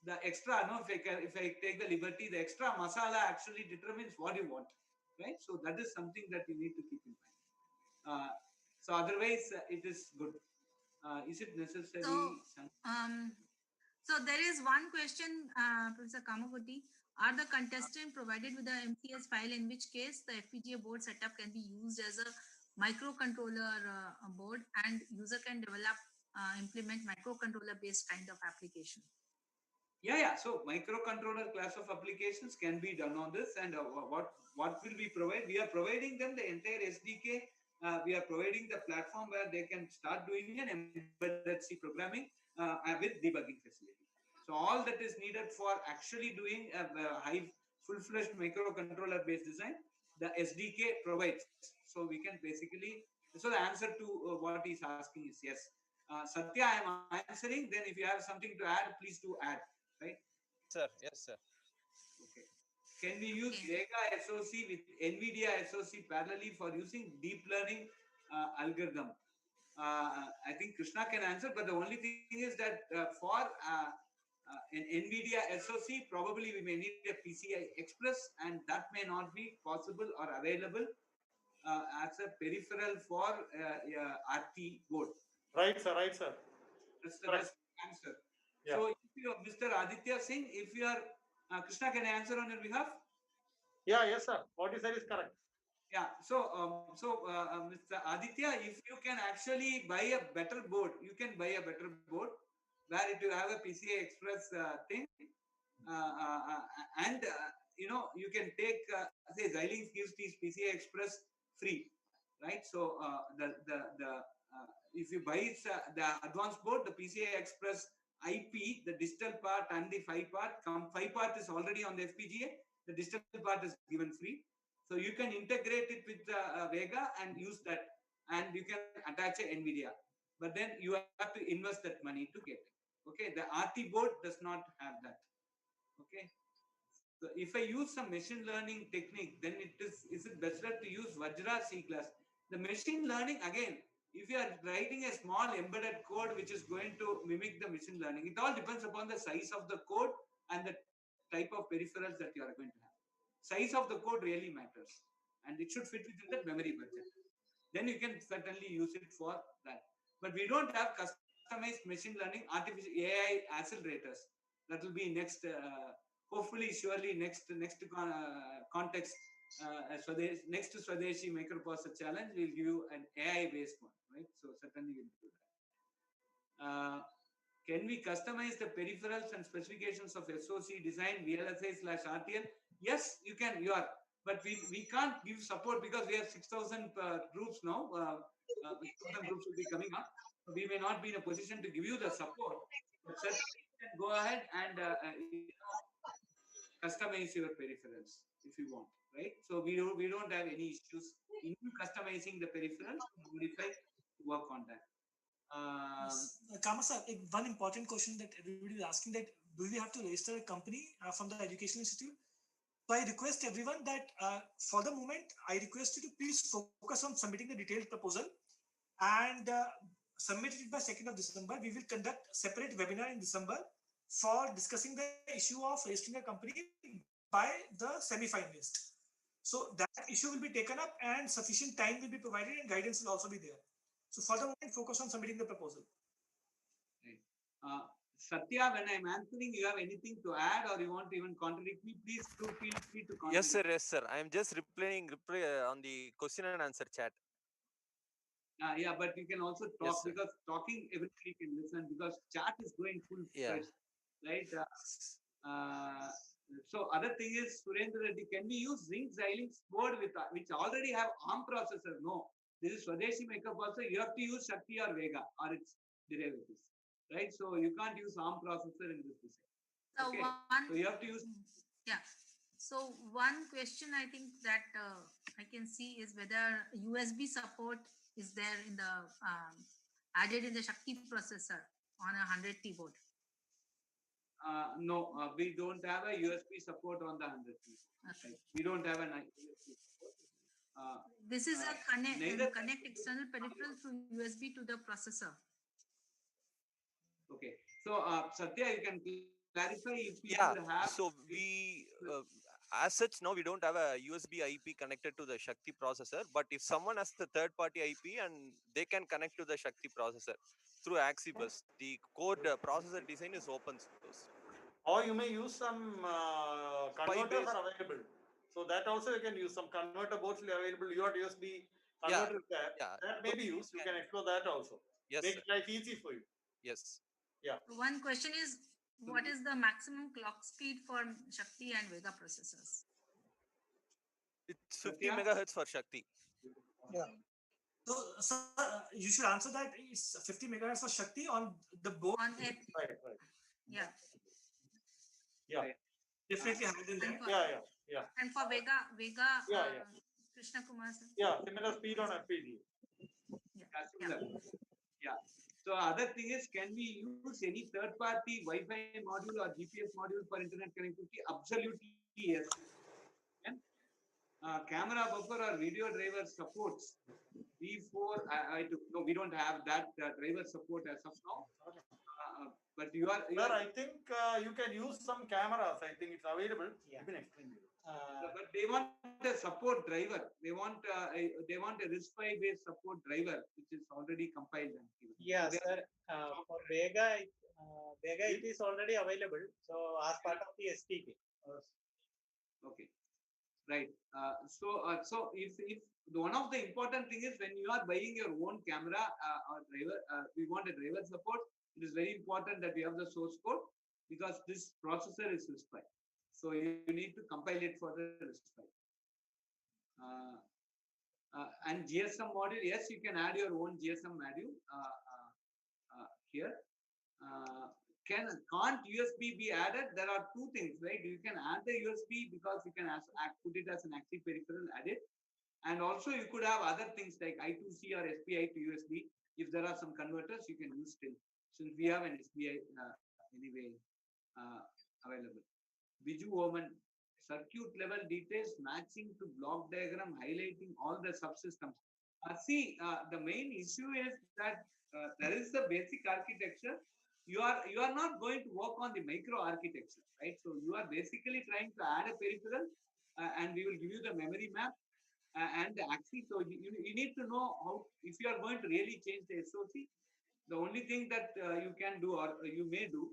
the extra, no, if I take the liberty, the extra masala actually determines what you want, right? So that is something that you need to keep in mind. So otherwise, it is good. Is it So, necessary? um, so there is one question, Professor Kamakoti. Are the contestant provided with the MCS file, in which case the FPGA board setup can be used as a microcontroller board, and user can develop, implement microcontroller based kind of application? Yeah. So microcontroller class of applications can be done on this, and what will we provide? We are providing them the entire SDK. We are providing the platform where they can start doing an embedded C programming with debugging facility. So all that is needed for actually doing a high full-fledged microcontroller based design, the SDK provides. So we can basically. So the answer to what he's asking is yes. Satya, I am answering. Then if you have something to add, please do add. Right? Yes, sir. Yes, sir. Okay. Can we use Vega SoC with NVIDIA SoC parallelly for using deep learning algorithm? I think Krishna can answer, but the only thing is that for an NVIDIA SoC, probably we may need a PCI Express, and that may not be possible or available as a peripheral for RT board. Right, sir. Right, sir. That's the answer. Yeah. So, if you are Mr. Aditya Singh, if you are Krishna, can I answer on your behalf? Yeah, yes, sir. What you said is correct. Yeah. So, Mr. Aditya, if you can actually buy a better board, you can buy a better board where it will have a PCI Express thing, and you can take say Xilinx gives these PCI Express free, right? So if you buy the advanced board, the PCI Express IP, the digital part and the 5 part is already on the FPGA. The digital part is given free. So you can integrate it with Vega and use that, and you can attach a NVIDIA. But then you have to invest that money to get it. Okay, the RT board does not have that. Okay, so if I use some machine learning technique, then is it better to use Vajra C class? The machine learning again, if you are writing a small embedded code which is going to mimic the machine learning, it all depends upon the size of the code and the type of peripherals that you are going to have. Size of the code really matters, and it should fit within the memory budget. Then you can certainly use it for that. But we don't have customized machine learning artificial AI accelerators. That will be next, hopefully, surely next context. Next to Swadeshi Microprocessor Challenge, we'll give you an AI based one, right? So certainly we'll do that. Can we customize the peripherals and specifications of SoC design VLSI/RTL? Yes, you can. You are, but we can't give support because we have 6,000 groups now. 6,000 groups will be coming up. We may not be in a position to give you the support, but certainly you can go ahead and customize your peripherals if you want, right? So we don't have any issues in customizing the peripherals. Modify, work on that. Kama sir, one important question that everybody is asking, that do we have to register a company from the educational institute? So I request everyone that for the moment, I request you to please focus on submitting the detailed proposal and submit it by 2nd of December. We will conduct separate webinar in December for discussing the issue of registering a company by the semi-finalist. So that issue will be taken up and sufficient time will be provided and guidance will also be there. So for the moment, focus on submitting the proposal. Right. Satya, when I'm answering, you have anything to add or you want to even contradict me, please do feel free to contradict. Yes, sir. Yes, sir. I am just replying on the question and answer chat. Yeah, but you can also talk, Yes, because talking everybody can listen, because chat is going full fledged, right? So other thing is, Surendra Reddy, can we use Xilinx board which already have ARM processor? No, this is Swadeshi Microprocessor. You have to use Shakti or Vega or its derivatives, right? So you can't use ARM processor in this design. So Okay, so you have to use. Yeah. So one question I think that I can see is whether USB support is there in the added in the Shakti processor on a 100T board. No, we don't have a USB support on the 100T. Okay. Right? We don't have a USB support. This is a connect external peripheral through USB to the processor. Okay. So Satya, you can clarify if you have. So we as such, now we don't have a USB IP connected to the Shakti processor. But if someone has the third party IP and they can connect to the Shakti processor through Axibus, the code processor design is open source. Or you may use some converters Spy-based. are available. So that also you can use some converter boards will available. Your USB Yeah, converter is there. yeah. That may Those be things used. You can can explore that also. Yes, Make sir. life easy for you. Yes. Yeah. One question is, what is the maximum clock speed for Shakti and Vega processors? It's 50 Satya? megahertz for Shakti. Yeah. So, sir, you should answer that it's 50 megahertz for Shakti on the board. On it, Right. yeah. Yeah. Right. Definitely higher than that. Yeah. And for Vega, Yeah. Krishna Kumar sir. Yeah. Similar speed on FPGA. Yeah. Similar. Yeah. So other thing is, can we use any third-party Wi-Fi module or GPS module for internet connectivity? Absolutely yes. And camera buffer or video driver supports V4. No, we don't have that driver support as of now. But you are. Sir, I think you can use some cameras. I think it's available. Yeah. You can explain. But they want a support driver. They want a RISC-V based support driver, which is already compiled and given. Yeah, So sir. For Vega, it is already available. So as part of the SDK. okay, right. So if one of the important thing is when you are buying your own camera or driver, we want a driver support. It is very important that we have the source code because this processor is RISC-V. So you need to compile it for the RISC-V. And GSM module, yes, you can add your own GSM module here. Can't USB be added? There are two things, right? You can add the USB because you can put it as an active peripheral, add it. And also you could have other things like I2C or SPI to USB. If there are some converters, you can use still. Since we have an SPI anyway available. Viju Oman, circuit level details matching to block diagram, highlighting all the subsystems. The main issue is that there is the basic architecture. You are not going to work on the micro architecture, right? So you are basically trying to add a peripheral, and we will give you the memory map and the axis. So you need to know how, if you are going to really change the SOC, the only thing that you can do or you may do,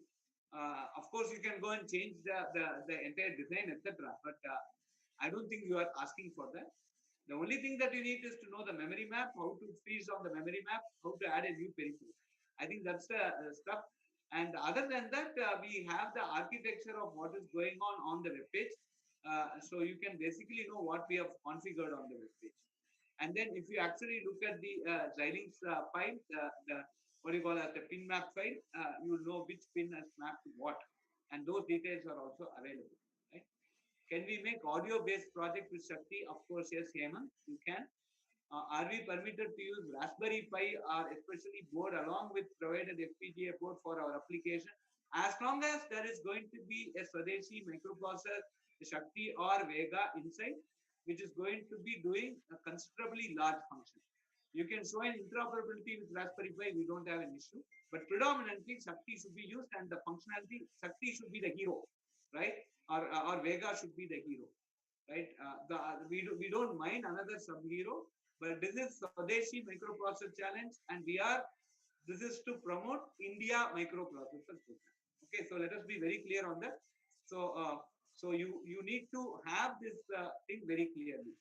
of course, you can go and change the entire design, etc. But I don't think you are asking for that. The only thing that you need is to know the memory map, how to freeze on the memory map, how to add a new peripheral. I think that's the stuff. And other than that, we have the architecture of what is going on the web page. So you can basically know what we have configured on the web page. And then if you actually look at the Xilinx file, the what do you call it, the pin map file, you will know which pin has mapped to what. And those details are also available. Right? Can we make audio-based project with Shakti? Of course, yes, Hemant, you can. Are we permitted to use Raspberry Pi or especially board along with provided FPGA board for our application? As long as there is going to be a Swadeshi microprocessor, Shakti or Vega inside, which is going to be doing a considerably large function. You can show an interoperability with Raspberry Pi, we don't have an issue. But predominantly, Shakti should be used and the functionality, Shakti should be the hero, right? Or Vega should be the hero, right? We don't mind another sub-hero, but this is Swadeshi microprocessor challenge, and this is to promote India microprocessor program. Okay, so let us be very clear on that. So you need to have this thing very clearly.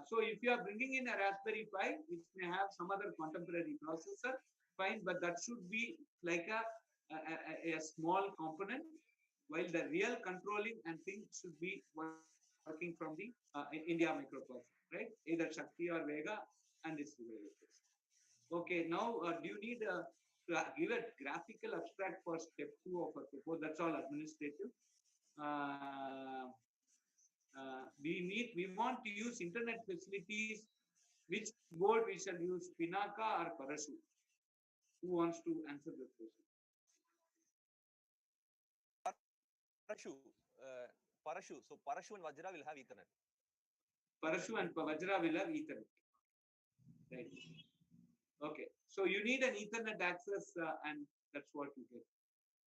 So if you are bringing in a Raspberry Pi, which may have some other contemporary processor, fine, but that should be like a small component, while the real controlling and things should be working from the India microprocessor, right? Either Shakti or Vega, and this is the way it is. Okay, now do you need to give a graphical abstract for step 2 of a proposal? That's all administrative. We want to use internet facilities. Which board we shall use, Pinaka or Parashu? Who wants to answer this question? Parashu. Parashu. So Parashu and Vajra will have Ethernet. Parashu and Vajra will have Ethernet. Right. Okay. So you need an Ethernet access, and that's what you get.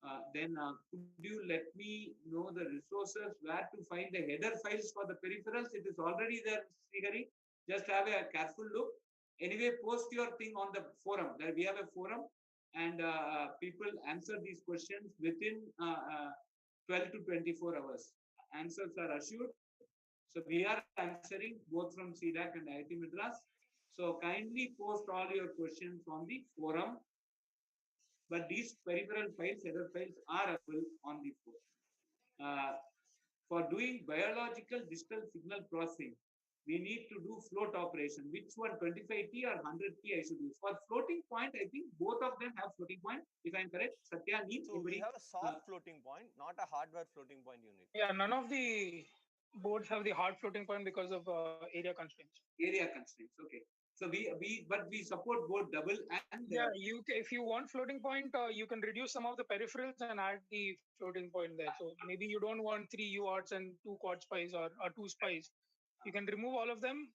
Could you let me know the resources where to find the header files for the peripherals? It is already there, Srihari. Just have a careful look. Anyway, post your thing on the forum. There we have a forum, and people answer these questions within 12 to 24 hours. Answers are assured. So we are answering both from CDAC and IIT Madras. So kindly post all your questions on the forum. But these peripheral files, header files are available on the forum. For doing biological digital signal processing, we need to do float operation. Which one, 25T or 100T I should use? For floating point, I think both of them have floating point. If I'm correct, Satya, needs So we have a soft floating point, not a hardware floating point unit. Yeah, none of the boards have the hard floating point because of area constraints. Area constraints, okay. So we support both double and yeah. If you want floating point, you can reduce some of the peripherals and add the floating point there. So maybe you don't want 3 UARTs and 2 quad spies or 2 spies. You can remove all of them,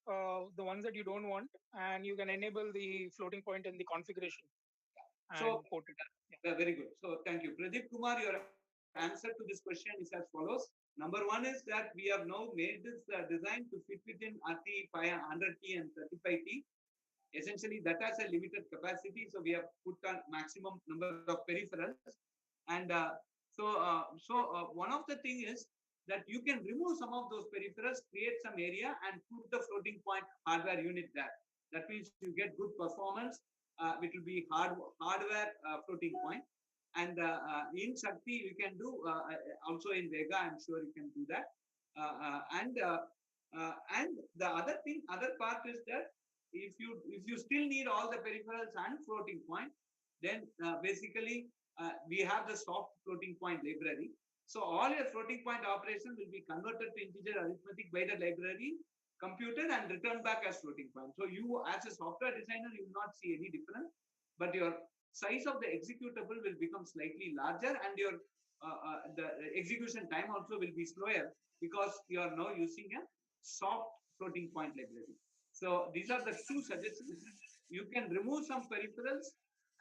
the ones that you don't want, and you can enable the floating point in the configuration. So, very good. So, thank you. Pradeep Kumar, your answer to this question is as follows. Number one is that we have now made this design to fit within RT 100T and 35T. Essentially, that has a limited capacity, so we have put a maximum number of peripherals. And one of the thing is that you can remove some of those peripherals, create some area, and put the floating point hardware unit there. That means you get good performance. It will be hardware floating point. And in Shakti, you can do also in Vega. I'm sure you can do that. And the other part is that if you still need all the peripherals and floating point, then basically we have the soft floating point library. So all your floating point operation will be converted to integer arithmetic by the library computed and returned back as floating point. So you as a software designer, you will not see any difference, but your size of the executable will become slightly larger, and your the execution time also will be slower because you are now using a soft floating point library. So these are the two suggestions. You can remove some peripherals,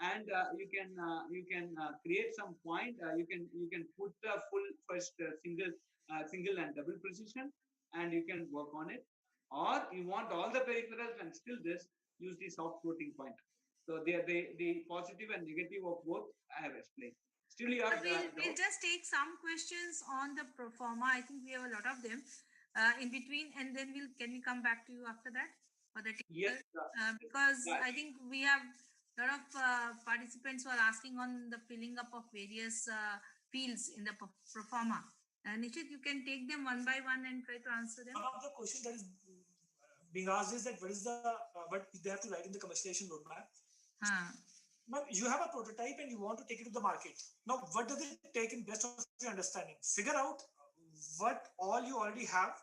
and you can create some point. You can put the full first single and double precision, and you can work on it. Or you want all the peripherals and still this, use the soft floating point. So the positive and negative of both I have explained. Still you have we'll just take some questions on the pro forma. I think we have a lot of them in between, and then can we come back to you after that for the yes, because I think we have a lot of participants who are asking on the filling up of various fields in the pro forma. Nishit, you can take them one by one and try to answer them. One of the questions that is being asked is that what they have to write in the commercialization roadmap. Now you have a prototype and you want to take it to the market. Now, what does it take in best of your understanding? Figure out what all you already have,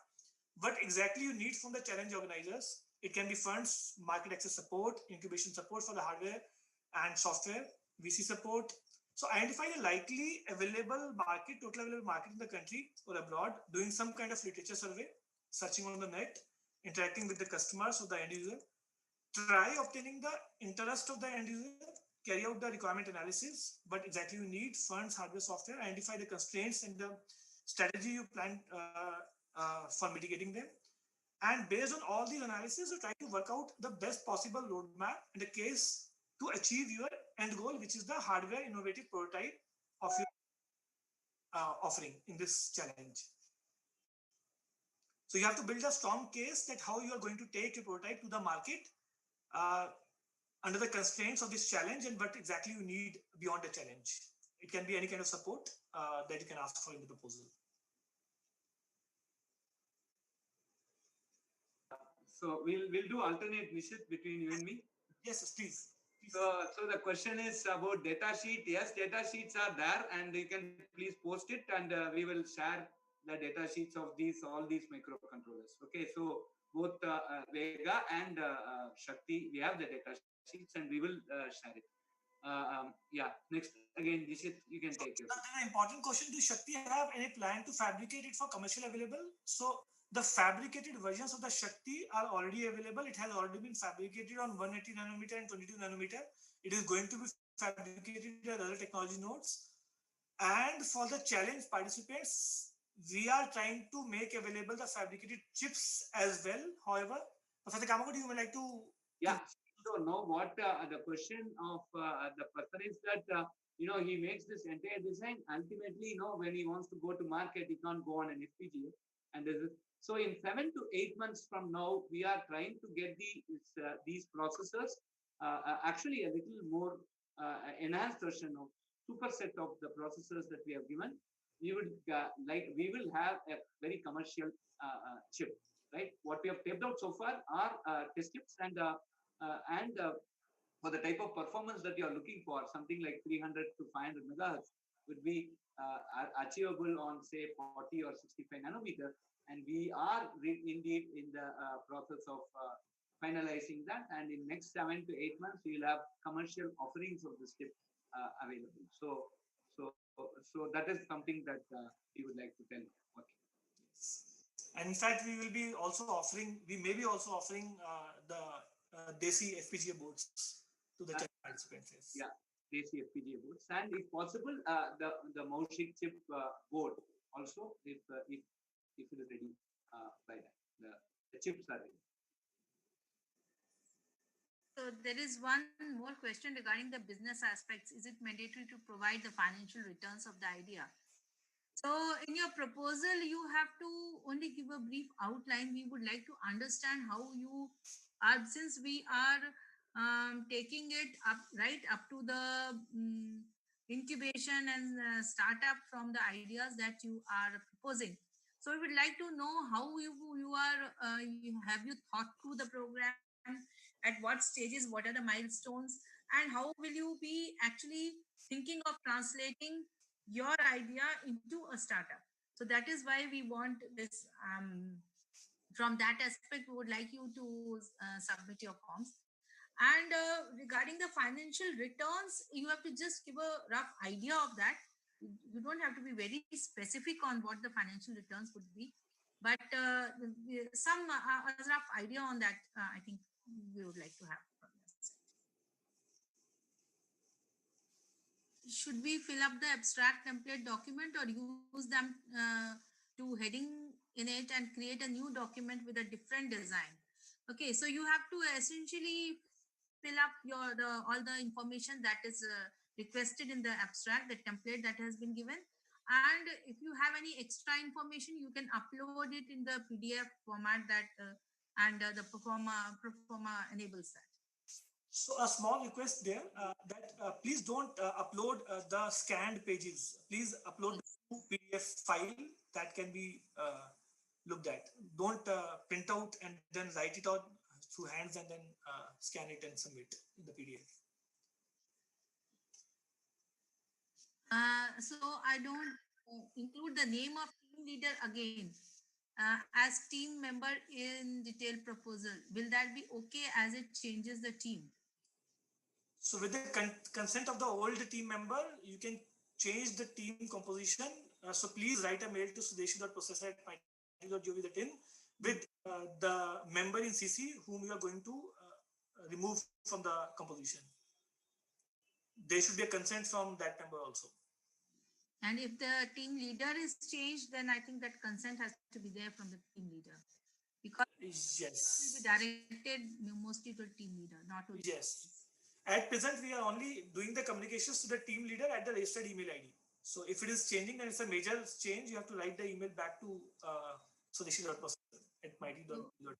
what exactly you need from the challenge organizers. It can be funds, market access support, incubation support for the hardware and software, VC support. So identify the likely available market, total available market in the country or abroad, doing some kind of literature survey, searching on the net, interacting with the customers or the end user. Try obtaining the interest of the end user, carry out the requirement analysis, what exactly you need, funds, hardware, software, identify the constraints and the strategy you plan for mitigating them. And based on all these analysis, you try to work out the best possible roadmap in the case to achieve your end goal, which is the hardware innovative prototype of your offering in this challenge. So you have to build a strong case that how you are going to take your prototype to the market under the constraints of this challenge and what exactly you need beyond the challenge. It can be any kind of support that you can ask for in the proposal. So we'll do alternate Nishit between you and me. Yes, please. So the question is about data sheet. Yes, data sheets are there, and you can please post it, and we will share the data sheets of all these microcontrollers. Okay, so both Vega and Shakti, we have the data sheets, and we will share it. Yeah. Next, again, Nishit, you can take your. An important question: do Shakti have any plan to fabricate it for commercial available? So the fabricated versions of the Shakti are already available. It has already been fabricated on 180 nanometer and 22 nanometer. It is going to be fabricated at other technology nodes. And for the challenge participants, we are trying to make available the fabricated chips as well. However, Professor Kamakoti, you would like to? Yeah. So now what the question of the person is that, he makes this entire design. Ultimately, when he wants to go to market, he can't go on an FPGA. And so in 7 to 8 months from now, we are trying to get these processors, actually a little more enhanced version of superset of the processors that we have given. We will have a very commercial chip, right? What we have taped out so far are test chips, and for the type of performance that you are looking for, something like 300 to 500 megahertz would be achievable on say 40 or 65 nanometer, and we are indeed in the process of finalizing that, and in next 7 to 8 months we will have commercial offerings of this chip available. So that is something that we would like to tell. Okay. And in fact, we will be also offering. We may be also offering the Desi FPGA boards to the participants. Yes. Yeah, Desi FPGA boards, and if possible, the Maushik chip board also, if it is ready by that. The chips are ready. So there is one more question regarding the business aspects. Is it mandatory to provide the financial returns of the idea? So in your proposal, you have to only give a brief outline. We would like to understand how you are, since we are taking it up right up to the incubation and startup from the ideas that you are proposing. So we would like to know how you are, have you thought through the program, at what stages, what are the milestones, and how will you be actually thinking of translating your idea into a startup. So that is why we want this. From that aspect, we would like you to submit your forms. And regarding the financial returns, you have to just give a rough idea of that. You don't have to be very specific on what the financial returns would be, but some rough idea on that, I think we would like to have from your side. Should we fill up the abstract template document or use them to heading in it and create a new document with a different design? Okay, so you have to essentially fill up all the information that is requested in the abstract, the template that has been given. And if you have any extra information, you can upload it in the PDF format that and the performa enables that. So a small request there that please don't upload the scanned pages. Please upload the PDF file that can be looked at. Don't print out and then write it out through hands and then scan it and submit in the PDF. So I don't include the name of team leader again as team member in detailed proposal. Will that be okay as it changes the team? So with the consent of the old team member, you can change the team composition. So please write a mail to sudeshi.processor@mighty.gov.in with the member in CC whom you are going to remove from the composition. There should be a consent from that member also. And if the team leader is changed, then I think that consent has to be there from the team leader. Because yes, it will be directed mostly to the team leader, not to yes. At present, we are only doing the communications to the team leader at the registered email ID. So if it is changing and it's a major change, you have to write the email back to sudeshi.processor@mighty.gov.in.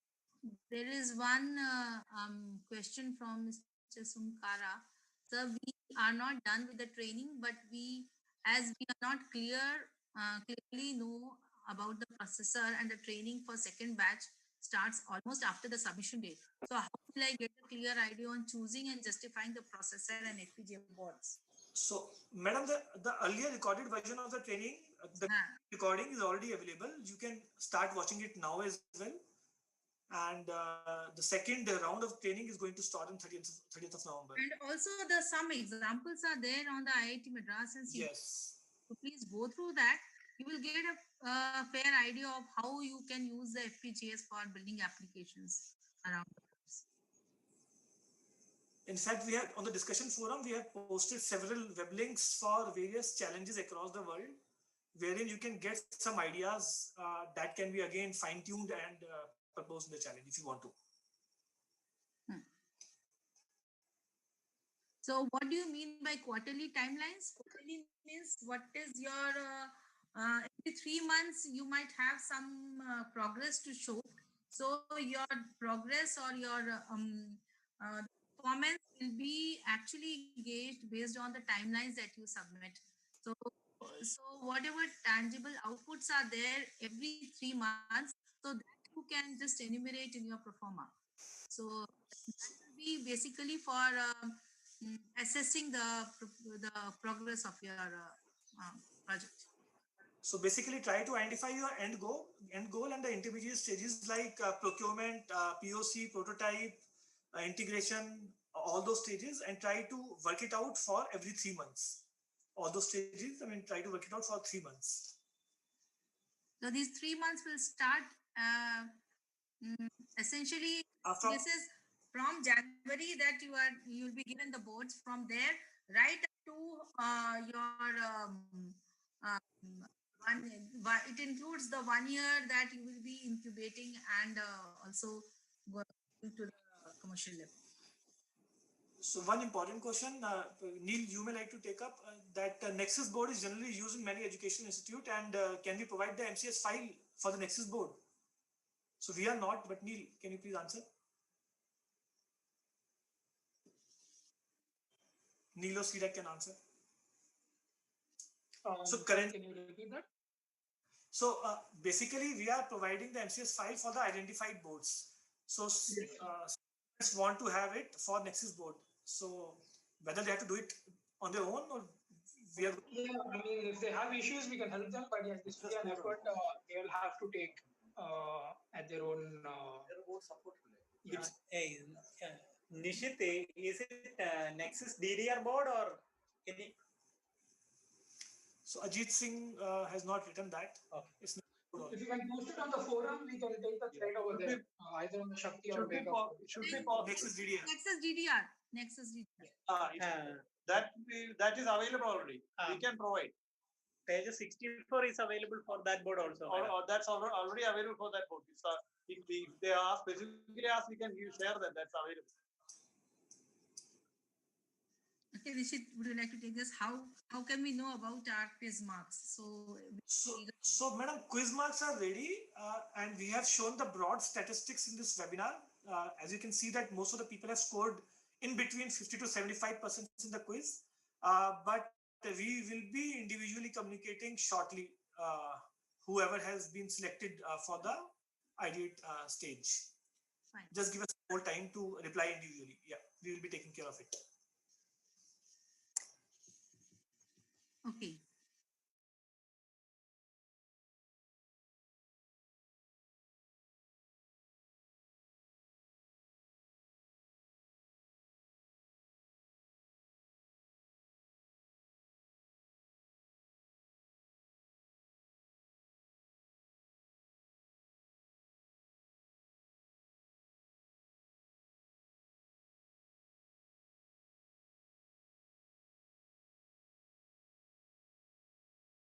There is one question from Mr. Sumkara. So we are not done with the training, but as we are not clearly know about the processor, and the training for second batch starts almost after the submission date. So how will I get a clear idea on choosing and justifying the processor and FPGA boards? So, madam, the earlier recorded version of the training, the recording is already available. You can start watching it now as well. And the second round of training is going to start on 30th of November. And also some examples are there on the IIT Madras and yes. So please go through that. You will get a fair idea of how you can use the FPGAs for building applications around the place. In fact, we have on the discussion forum, we have posted several web links for various challenges across the world, wherein you can get some ideas that can be again fine-tuned and proposed in the challenge if you want to. So what do you mean by quarterly timelines? Quarterly means what is your every 3 months you might have some progress to show. So your progress or your performance will be actually gauged based on the timelines that you submit. So so whatever tangible outputs are there every 3 months, so that you can just enumerate in your performer. So that will be basically for assessing the progress of your project. So basically, try to identify your end goal, and the intermediate stages like procurement, POC, prototype, integration, all those stages, and try to work it out for every 3 months. All those stages, I mean, try to work it out for 3 months. So these 3 months will start essentially. This is from January that you'll be given the boards. From there, right up to your it includes the 1 year that you will be incubating and also going to the commercial level. So one important question, Neil, you may like to take up that Nexus board is generally used in many educational institute, and can we provide the MCS file for the Nexus board? So we are not, but Neil, can you please answer? Neil or Sridhar can answer. So currently, can you repeat that? So basically, we are providing the MCS file for the identified boards. So students want to have it for Nexus board. So whether they have to do it on their own or we are. Yeah, I mean, if they have issues, we can help them. But yes, this will be an effort they will have to take at their own. Yeah. Hey, Nishit, is it Nexus DDR board or any? So Ajit Singh has not written that. Okay. It's not. If you can post it on the forum, we can take the thread over there, either on the Shakti or Wake Up. Should be possible. Nexus DDR. Nexus DDR. That is available already. We can provide. Page 64 is available for that board also. Or that's already available for that board. If they are specifically asked, we can share that. That's available. Okay, Nishit, would you like to take this? How can we know about our quiz marks? So madam, quiz marks are ready, and we have shown the broad statistics in this webinar. As you can see that most of the people have scored in between 50 to 75% in the quiz, but we will be individually communicating shortly whoever has been selected for the ideate stage. Fine. Just give us more time to reply individually. Yeah, we will be taking care of it. Okay.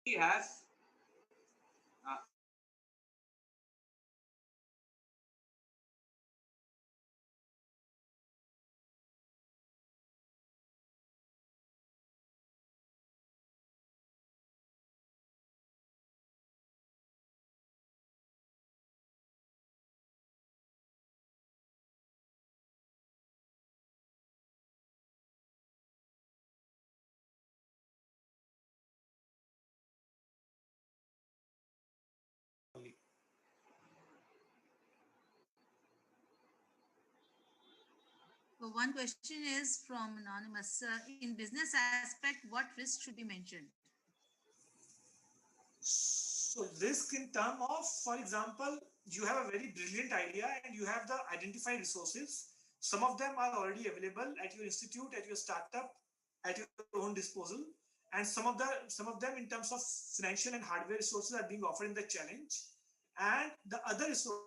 He has So one question is from Anonymous. In business aspect, what risk should be mentioned? So risk in term of, for example, you have a very brilliant idea and you have the identified resources. Some of them are already available at your institute, at your startup, at your own disposal. And some of them in terms of financial and hardware resources are being offered in the challenge. And the other resources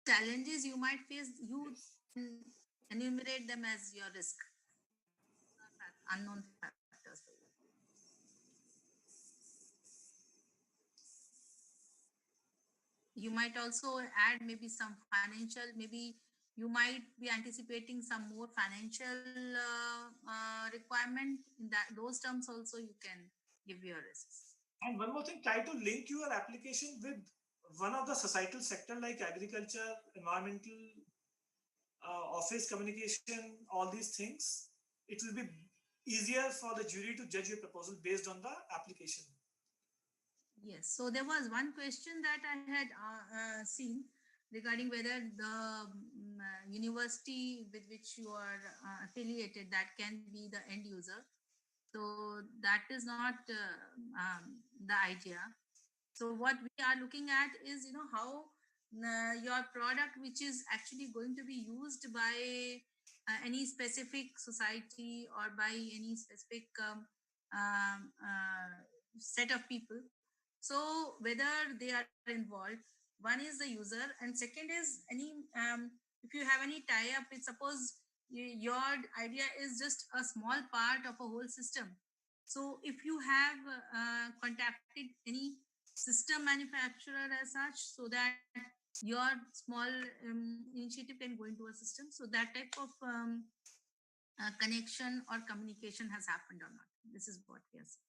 challenges you might face, you can enumerate them as your risk, unknown factors for you. You might also add maybe some financial, maybe you might be anticipating some more financial requirement. In that those terms also you can give your risks. And one more thing, try to link your application with one of the societal sector like agriculture, environmental, office communication, all these things. It will be easier for the jury to judge your proposal based on the application. Yes, so there was one question that I had seen regarding whether the university with which you are affiliated, that can be the end user. So that is not the idea. So what we are looking at is, how your product, which is actually going to be used by any specific society or by any specific set of people. So whether they are involved, one is the user, and second is any if you have any tie up with, suppose your idea is just a small part of a whole system. So if you have contacted any system manufacturer as such, so that your small initiative can go into a system, so that type of connection or communication has happened or not. This is what we are saying.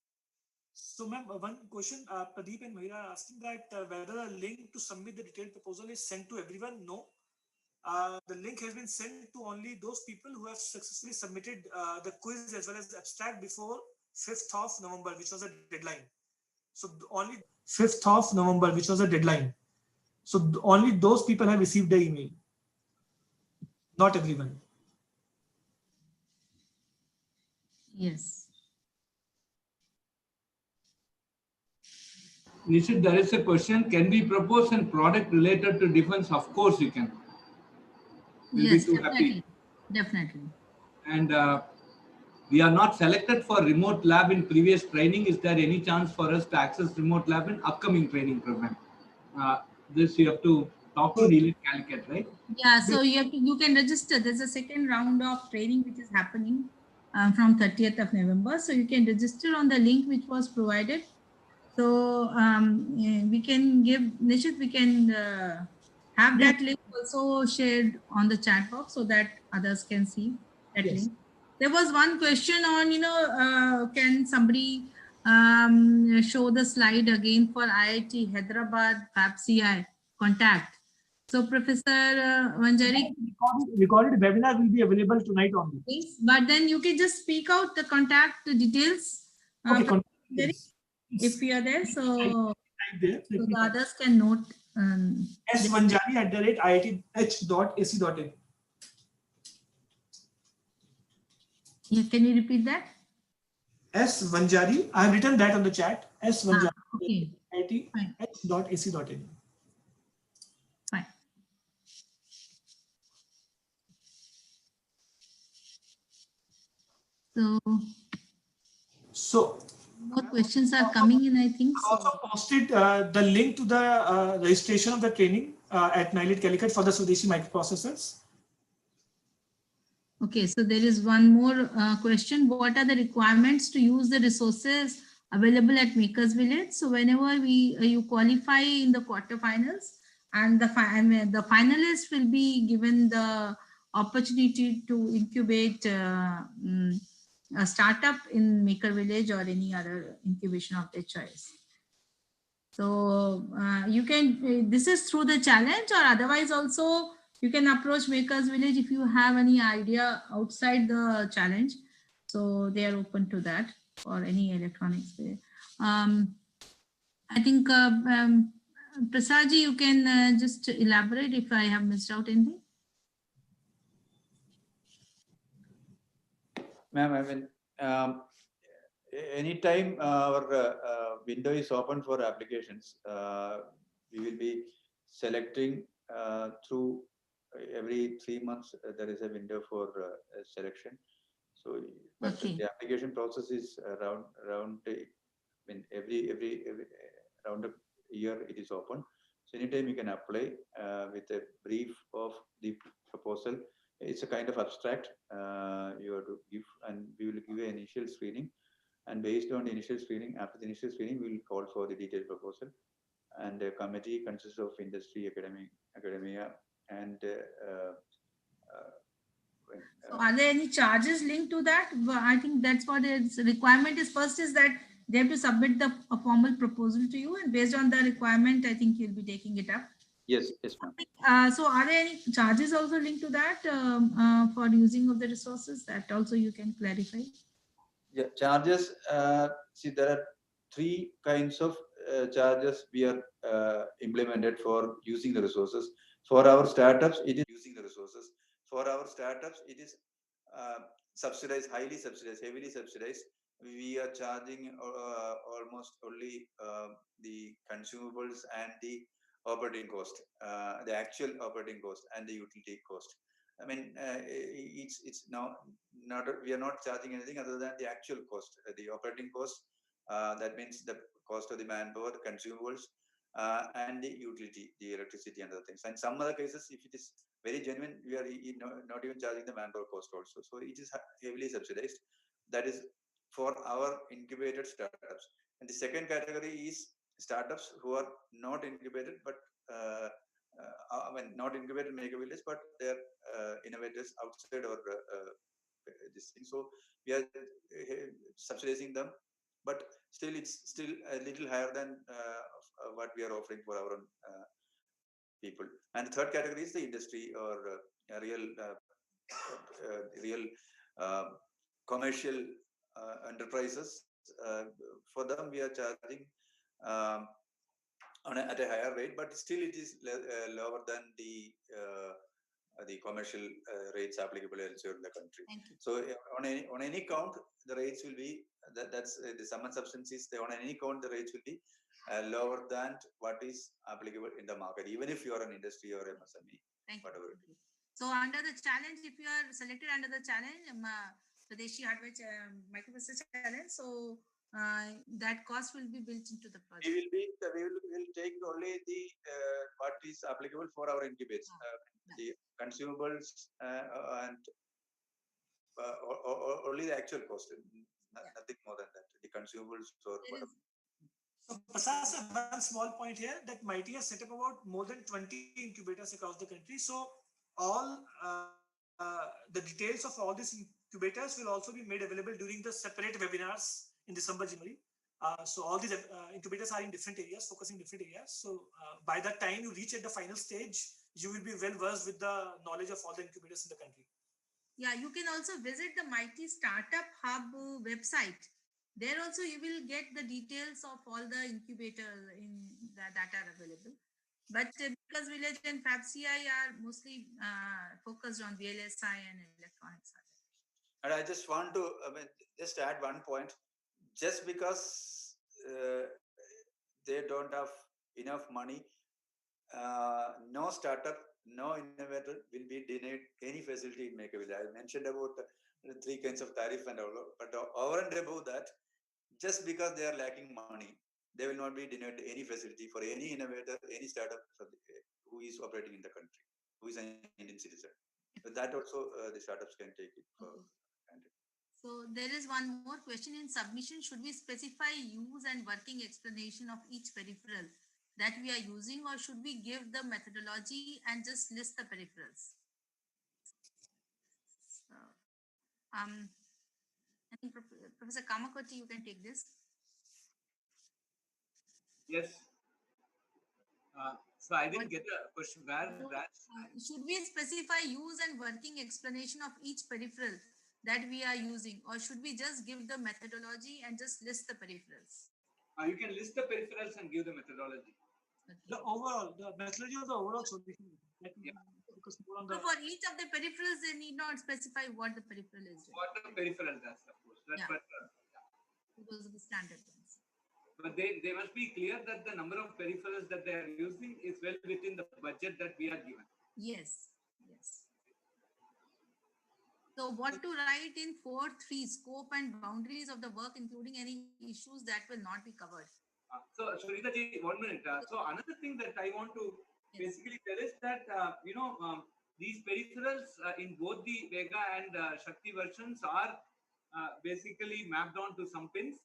So, ma'am, one question, Pradeep and Mahira are asking that whether a link to submit the detailed proposal is sent to everyone. No. The link has been sent to only those people who have successfully submitted the quiz as well as abstract before 5th of November, which was a deadline. So only 5th of November, which was a deadline. So only those people have received the email, not everyone. Yes. Nishit, there is a question. Can we propose a product related to defense? Of course you can. We'll Yes, be too definitely. happy. Definitely. And we are not selected for remote lab in previous training. Is there any chance for us to access remote lab in upcoming training program? This you have to talk to Elite Calicut, right? Yeah, so you can register. There's a second round of training which is happening from 30th of November. So you can register on the link which was provided. So we can give Nishit, we can have that link also shared on the chat box so that others can see that link. There was one question on, can somebody show the slide again for IIT Hyderabad FABCI contact? So Professor Vanjari, Recorded webinar will be available tonight only. yes, but then you can just speak out the contact details. Okay, if you are there, so, there. so the others can note. svanjari@iith.ac.in. Yeah, can you repeat that? S Vanjari. I have written that on the chat. S Vanjari. Okay. iith.ac.in. Fine. So more questions are coming in, I think. I also posted the link to the registration of the training at NILIT Calicut for the Swadeshi microprocessors. Okay, so there is one more question. What are the requirements to use the resources available at Makers Village? So whenever you qualify in the quarterfinals, and the finalists will be given the opportunity to incubate a startup in Maker Village or any other incubation of their choice. So you can, this is through the challenge, or otherwise also you can approach Makers Village if you have any idea outside the challenge. So they are open to that, or any electronics. I think Prasadji, you can just elaborate if I have missed out anything. Ma'am, I mean, anytime our window is open for applications, we will be selecting through every 3 months. There is a window for selection. So, but the application process is around. I mean, every around a year it is open. So anytime you can apply with a brief of the proposal. It's a kind of abstract you have to give, and we will give an initial screening. And based on the initial screening, after the initial screening, we will call for the detailed proposal. And the committee consists of industry, academia, and So are there any charges linked to that? Well, I think that's what its requirement is. First is that they have to submit a formal proposal to you, and based on the requirement, I think you'll be taking it up. yes, yes, ma'am. So are there any charges also linked to that for using of the resources? That also you can clarify. Yeah, charges. See, there are three kinds of charges we are implemented for using the resources. For our startups, it is using the resources. For our startups, it is subsidized, highly subsidized, heavily subsidized. We are charging almost only the consumables and the operating cost, the actual operating cost and the utility cost. I mean, it's now not, we are not charging anything other than the actual cost, the operating cost. That means the cost of the manpower, the consumables, and the utility, the electricity and other things. And some other cases, if it is very genuine, we are not even charging the manpower cost also. So it is heavily subsidized. That is for our incubated startups. And the second category is startups who are not incubated, but I mean, not incubated mega village, but they're innovators outside our this thing. So we are subsidizing them, but still it's still a little higher than what we are offering for our own people. And the third category is the industry or real commercial enterprises. For them, we are charging um, at a higher rate, but still it is lower than the commercial rates applicable elsewhere in the country. So on any count, the rates will be that's the sum and substance is on any count the rates will be lower than what is applicable in the market, even if you are an industry or MSME, whatever it is. So under the challenge, if you are selected under the challenge, Swadeshi Hardware Microprocessor challenge, so that cost will be built into the project. We will take only the what is applicable for our incubators, the consumables and only the actual cost, nothing more than that. The consumables or whatever. So, Prasad, one small point here that MIT has set up about more than 20 incubators across the country. So, all the details of all these incubators will also be made available during the separate webinars in December, January. So, all these incubators are in different areas, focusing different areas. So, by that time you reach at the final stage, you will be well versed with the knowledge of all the incubators in the country. Yeah, you can also visit the Mighty Startup Hub website. There also you will get the details of all the incubators that are available. But because Village and FabCI are mostly focused on VLSI and electronics. And I just want to just add one point. Just because they don't have enough money, no startup, no innovator will be denied any facility in Make a Village. I mentioned about three kinds of tariff and all, but over and above that, just because they are lacking money, they will not be denied any facility for any innovator, any startup who is operating in the country, who is an Indian citizen. But that also the startups can take it for granted. So there is one more question in submission. Should we specify use and working explanation of each peripheral that we are using, or should we give the methodology and just list the peripherals? So, I think Professor Kamakoti, you can take this. Yes. So I didn't get a question. Where that? Should we specify use and working explanation of each peripheral that we are using, or should we just give the methodology and just list the peripherals? You can list the peripherals and give the methodology. The methodology of the overall solution. Focus more on so for each of the peripherals, they need not specify what the peripheral is. What the peripheral does, of course. But those are the standard ones. But they must be clear that the number of peripherals that they are using is well within the budget that we are given. Yes. So what to write in 4.3, scope and boundaries of the work, including any issues that will not be covered? So Sharita ji, 1 minute. So another thing that I want to basically tell is that these peripherals in both the Vega and Shakti versions are basically mapped onto some pins.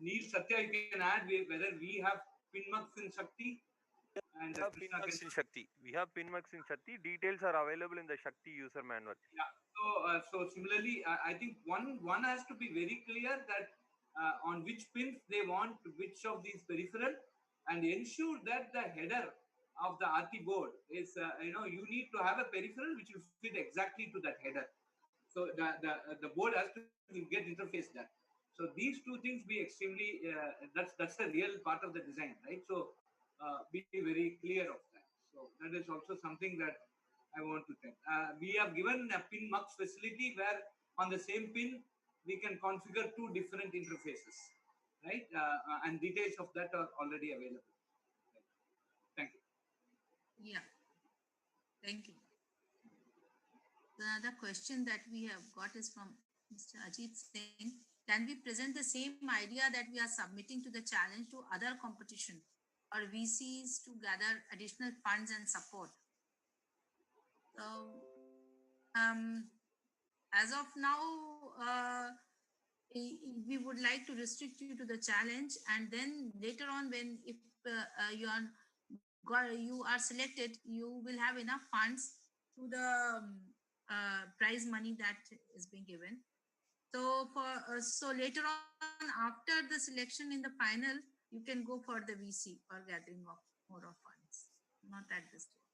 Neil Satya, you can add whether we have pin marks in Shakti and We have pin Krishna marks can. in Shakti. We have pin marks in Shakti. Details are available in the Shakti user manual. Yeah. So similarly, I think one has to be very clear that on which pins they want which of these peripheral, and ensure that the header of the RT board is you need to have a peripheral which will fit exactly to that header. So the board has to get interface that. So these two things be extremely that's the real part of the design, right? So be very clear of that. So that is also something that I want to tell. We have given a pin mux facility where on the same pin we can configure two different interfaces, right? And details of that are already available. Right. Thank you. Yeah, thank you. Another question that we have got is from Mr. Ajit Singh. Can we present the same idea that we are submitting to the challenge to other competition or VCs to gather additional funds and support? So, as of now, we would like to restrict you to the challenge, and then later on, when if you are selected, you will have enough funds to the prize money that is being given. So so later on, after the selection in the final, you can go for the VC or gathering of more of funds. Not at this stage.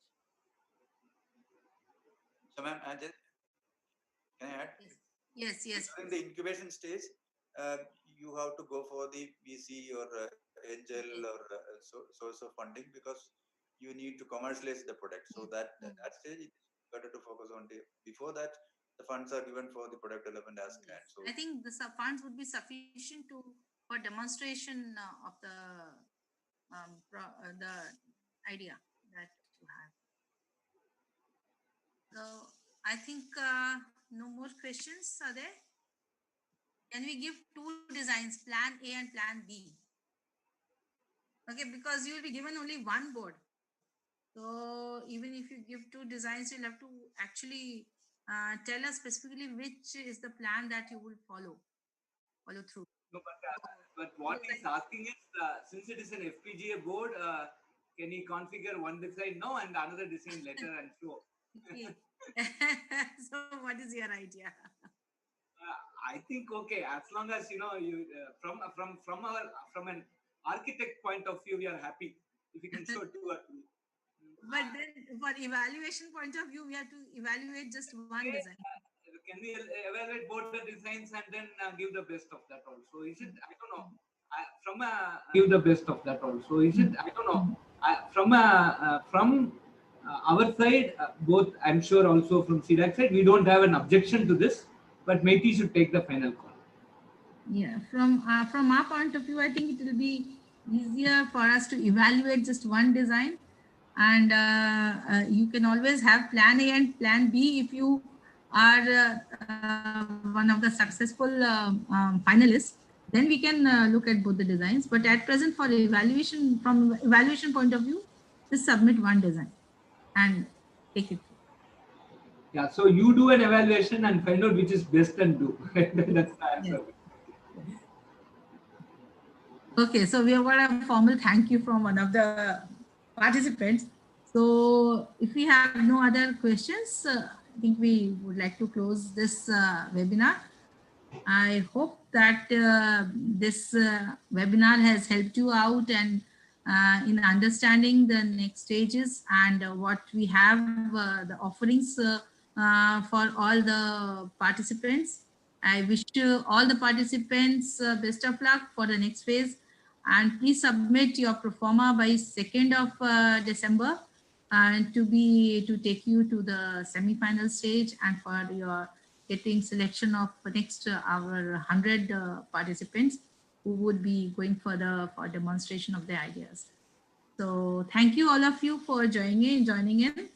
So, ma'am, can I add? Yes, yes. During the incubation stage, you have to go for the VC or angel or source of funding, because you need to commercialize the product. So that stage, it's better to focus on the. Before that, the funds are given for the product development as grant. So I think the funds would be sufficient to for demonstration of the idea that you have. So I think no more questions are there. Can we give two designs, plan A and plan B? Okay, because you will be given only one board. So even if you give two designs, you'll have to actually tell us specifically which is the plan that you will follow through. No, but what he's asking is, since it is an FPGA board, can he configure one design now and another design later and show? Okay. So what is your idea? I think okay, as long as you from an architect point of view, we are happy if you can show two or three. But then for evaluation point of view, we have to evaluate just one design. Can we evaluate both the designs and then give the best of that also? Is it? I don't know. Give the best of that also. Is it? I don't know. From our side, both I'm sure also from CDAC side, we don't have an objection to this, but Meiti should take the final call. Yeah, from our point of view, I think it will be easier for us to evaluate just one design, and you can always have plan A and plan B if you are one of the successful finalists. Then we can look at both the designs. But at present, for evaluation, from evaluation point of view, just submit one design and take it. Yeah, so you do an evaluation and find out which is best and do. That's the answer. Yes. Okay, so we have got a formal thank you from one of the participants. So if we have no other questions, I think we would like to close this webinar. I hope that this webinar has helped you out and in understanding the next stages and what we have, the offerings for all the participants. I wish all the participants best of luck for the next phase, and please submit your pro forma by 2nd of December and to take you to the semi-final stage and for your getting selection of next our 100 participants who would be going further for demonstration of their ideas. So thank you all of you for joining in.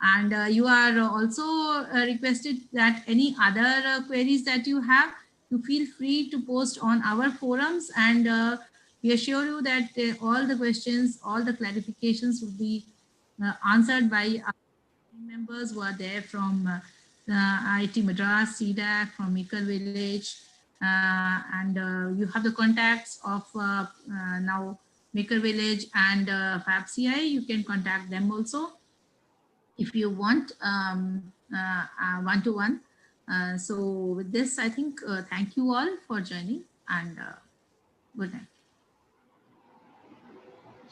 And you are also requested that any other queries that you have, you feel free to post on our forums, and we assure you that all the questions, all the clarifications will be answered by our team members who are there from IIT Madras, CDAC, from Maker Village, and you have the contacts of now Maker Village and FabCI. You can contact them also if you want one-to-one. So with this, I think thank you all for joining, and good night.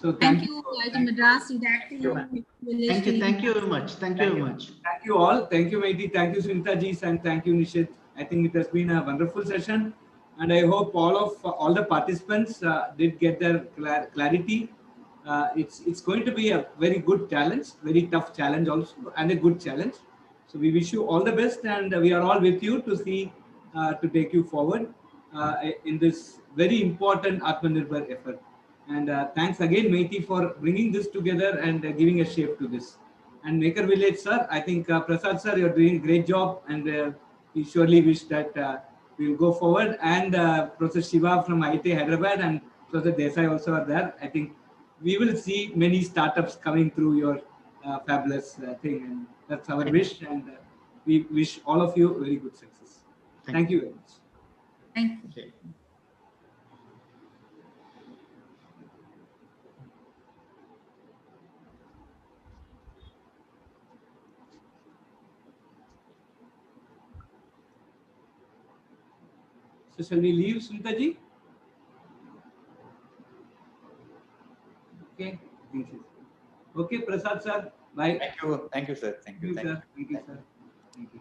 So Thank thank you. you, IIT Madras, CDAC Thank you. team, Village Thank you. team. Thank you very much. Thank you very much. Thank you all. Thank you, Maiti. Thank you, Sunita ji, and thank you, Nishit. I think it has been a wonderful session, and I hope all the participants did get their clarity. It's going to be a very good challenge, very tough challenge also, and a good challenge. So we wish you all the best, and we are all with you to see to take you forward in this very important Atmanirbhar effort. And thanks again, Maiti, for bringing this together and giving a shape to this. And Maker Village, sir, I think Prasad, sir, you're doing a great job, and we surely wish that we'll go forward. And Professor Shiva from IIT Hyderabad and Professor Desai also are there. I think we will see many startups coming through your fabulous thing, and that's our wish. And we wish all of you very good success. Thank you very much. Thank you. Okay. So shall we leave, Sunita ji? Okay. Thank you. Okay, Prasad sir. Bye. Thank you. Thank you, sir. Thank you. Thank you, sir. Thank you, sir. Thank you.